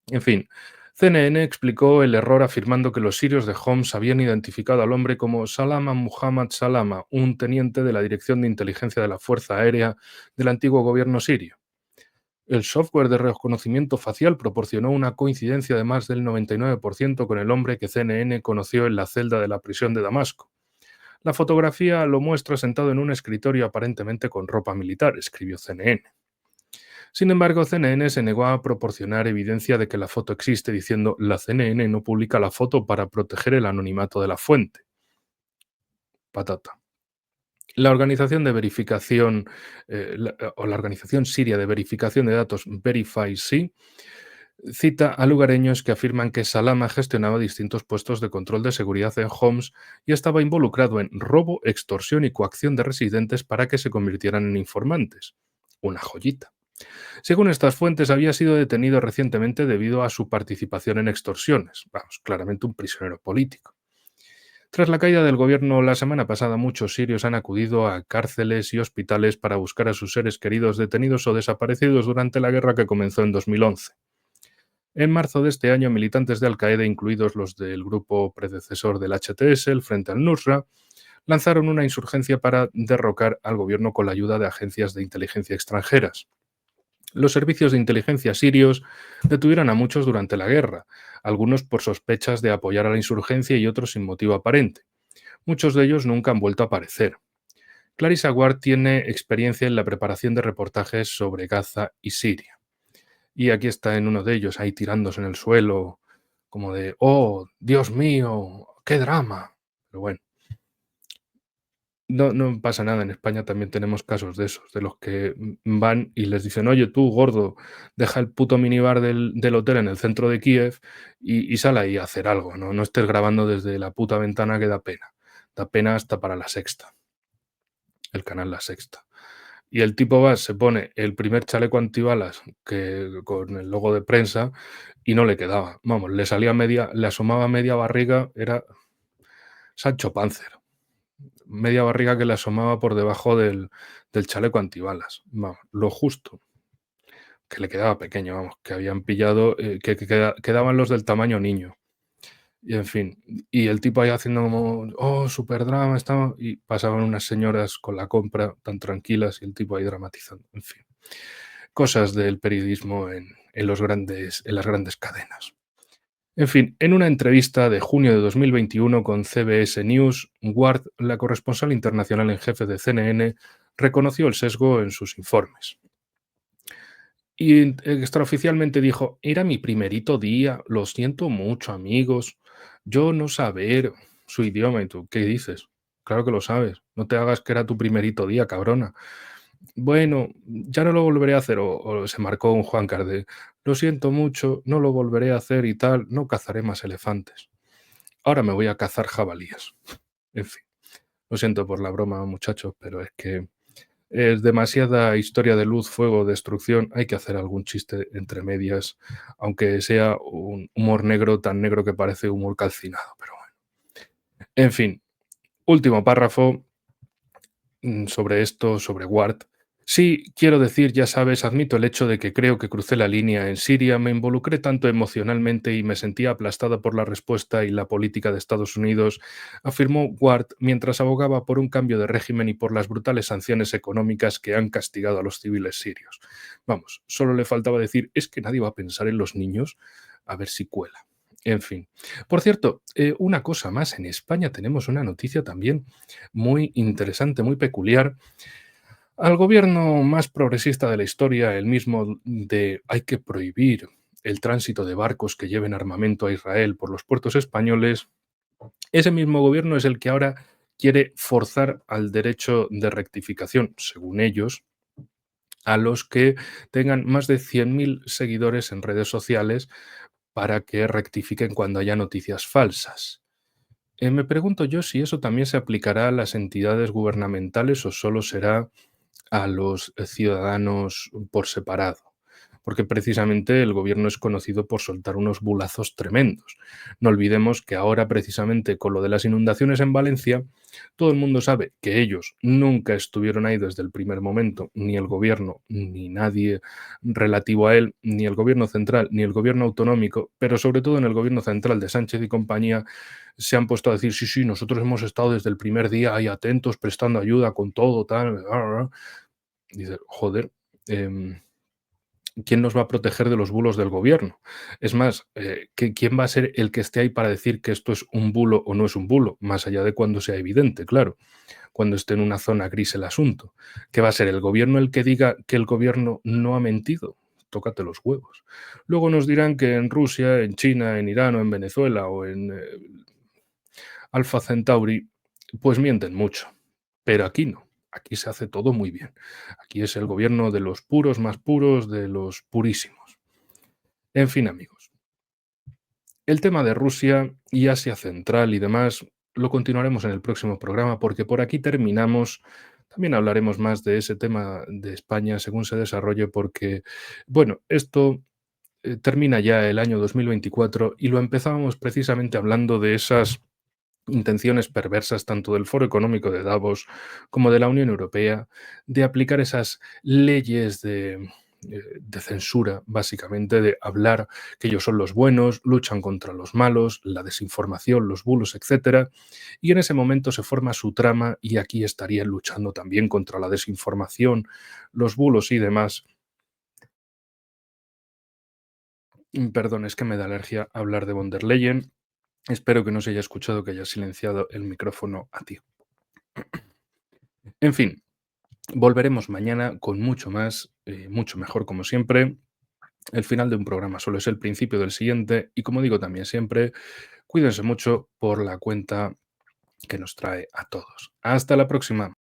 En fin, CNN explicó el error afirmando que los sirios de Homs habían identificado al hombre como Salama Muhammad Salama, un teniente de la Dirección de Inteligencia de la Fuerza Aérea del antiguo gobierno sirio. El software de reconocimiento facial proporcionó una coincidencia de más del 99% con el hombre que CNN conoció en la celda de la prisión de Damasco. La fotografía lo muestra sentado en un escritorio aparentemente con ropa militar, escribió CNN. Sin embargo, CNN se negó a proporcionar evidencia de que la foto existe, diciendo la CNN no publica la foto para proteger el anonimato de la fuente. Patata. La organización de verificación o la organización siria de verificación de datos VerifyC cita a lugareños que afirman que Salama gestionaba distintos puestos de control de seguridad en Homs y estaba involucrado en robo, extorsión y coacción de residentes para que se convirtieran en informantes. Una joyita. Según estas fuentes, había sido detenido recientemente debido a su participación en extorsiones. Vamos, claramente un prisionero político. Tras la caída del gobierno la semana pasada, muchos sirios han acudido a cárceles y hospitales para buscar a sus seres queridos detenidos o desaparecidos durante la guerra que comenzó en 2011. En marzo de este año, militantes de Al-Qaeda, incluidos los del grupo predecesor del HTS, el Frente al-Nusra, lanzaron una insurgencia para derrocar al gobierno con la ayuda de agencias de inteligencia extranjeras. Los servicios de inteligencia sirios detuvieron a muchos durante la guerra, algunos por sospechas de apoyar a la insurgencia y otros sin motivo aparente. Muchos de ellos nunca han vuelto a aparecer. Clarissa Ward tiene experiencia en la preparación de reportajes sobre Gaza y Siria. Y aquí está en uno de ellos, ahí tirándose en el suelo, como de, oh, Dios mío, qué drama. Pero bueno, no pasa nada. En España también tenemos casos de esos, de los que van y les dicen, oye, tú, gordo, deja el puto minibar del hotel en el centro de Kiev y sal ahí a hacer algo, ¿no? No estés grabando desde la puta ventana que da pena. Da pena hasta para La Sexta, el canal La Sexta. Y el tipo va, se pone el primer chaleco antibalas con el logo de prensa y no le quedaba. Vamos, le asomaba media barriga, era Sancho Panzer. Media barriga que le asomaba por debajo del chaleco antibalas. Vamos, lo justo. Que le quedaba pequeño, vamos, que habían pillado, quedaban los del tamaño niño. Y en fin, y el tipo ahí haciendo como, oh, super drama, estaba, y pasaban unas señoras con la compra tan tranquilas y el tipo ahí dramatizando. En fin, cosas del periodismo en las grandes cadenas. En fin, en una entrevista de junio de 2021 con CBS News, Ward, la corresponsal internacional en jefe de CNN, reconoció el sesgo en sus informes. Y extraoficialmente dijo, era mi primerito día, lo siento mucho amigos, yo no saber su idioma y tú, ¿qué dices? Claro que lo sabes, no te hagas que era tu primerito día, cabrona. Bueno, ya no lo volveré a hacer, o se marcó un Juan Cardé. Lo siento mucho, no lo volveré a hacer y tal, no cazaré más elefantes. Ahora me voy a cazar jabalíes. En fin, lo siento por la broma, muchachos, pero es que es demasiada historia de luz, fuego, destrucción. Hay que hacer algún chiste entre medias, aunque sea un humor negro tan negro que parece humor calcinado. Pero bueno. En fin, último párrafo sobre esto, sobre Ward. Sí, quiero decir, ya sabes, admito el hecho de que creo que crucé la línea en Siria, me involucré tanto emocionalmente y me sentía aplastada por la respuesta y la política de Estados Unidos, afirmó Ward mientras abogaba por un cambio de régimen y por las brutales sanciones económicas que han castigado a los civiles sirios. Vamos, solo le faltaba decir, es que nadie va a pensar en los niños, a ver si cuela. En fin. Por cierto, una cosa más, en España tenemos una noticia también muy interesante, muy peculiar. Al gobierno más progresista de la historia, el mismo de hay que prohibir el tránsito de barcos que lleven armamento a Israel por los puertos españoles, ese mismo gobierno es el que ahora quiere forzar al derecho de rectificación, según ellos, a los que tengan más de 100.000 seguidores en redes sociales para que rectifiquen cuando haya noticias falsas. Me pregunto yo si eso también se aplicará a las entidades gubernamentales o solo será a los ciudadanos por separado, porque precisamente el gobierno es conocido por soltar unos bulazos tremendos. No olvidemos que ahora precisamente con lo de las inundaciones en Valencia, todo el mundo sabe que ellos nunca estuvieron ahí desde el primer momento, ni el gobierno, ni nadie relativo a él, ni el gobierno central, ni el gobierno autonómico, pero sobre todo en el gobierno central de Sánchez y compañía, se han puesto a decir, sí, sí, nosotros hemos estado desde el primer día ahí atentos, prestando ayuda con todo, tal. Dice, joder, ¿quién nos va a proteger de los bulos del gobierno? Es más, ¿quién va a ser el que esté ahí para decir que esto es un bulo o no es un bulo? Más allá de cuando sea evidente, claro, cuando esté en una zona gris el asunto. ¿Qué va a ser el gobierno el que diga que el gobierno no ha mentido? Tócate los huevos. Luego nos dirán que en Rusia, en China, en Irán o en Venezuela o en Alpha Centauri, pues mienten mucho. Pero aquí no. Aquí se hace todo muy bien. Aquí es el gobierno de los puros más puros, de los purísimos. En fin, amigos, el tema de Rusia y Asia Central y demás lo continuaremos en el próximo programa porque por aquí terminamos. También hablaremos más de ese tema de España según se desarrolle porque, bueno, esto termina ya el año 2024 y lo empezábamos precisamente hablando de esas intenciones perversas tanto del Foro Económico de Davos como de la Unión Europea de aplicar esas leyes de censura, básicamente, de hablar que ellos son los buenos, luchan contra los malos, la desinformación, los bulos, etcétera, y en ese momento se forma su trama y aquí estarían luchando también contra la desinformación, los bulos y demás. Perdón, es que me da alergia hablar de von der Leyen. Espero que no se haya escuchado que haya silenciado el micrófono a ti. En fin, volveremos mañana con mucho más, mucho mejor como siempre. El final de un programa solo es el principio del siguiente y como digo también siempre, cuídense mucho por la cuenta que nos trae a todos. Hasta la próxima.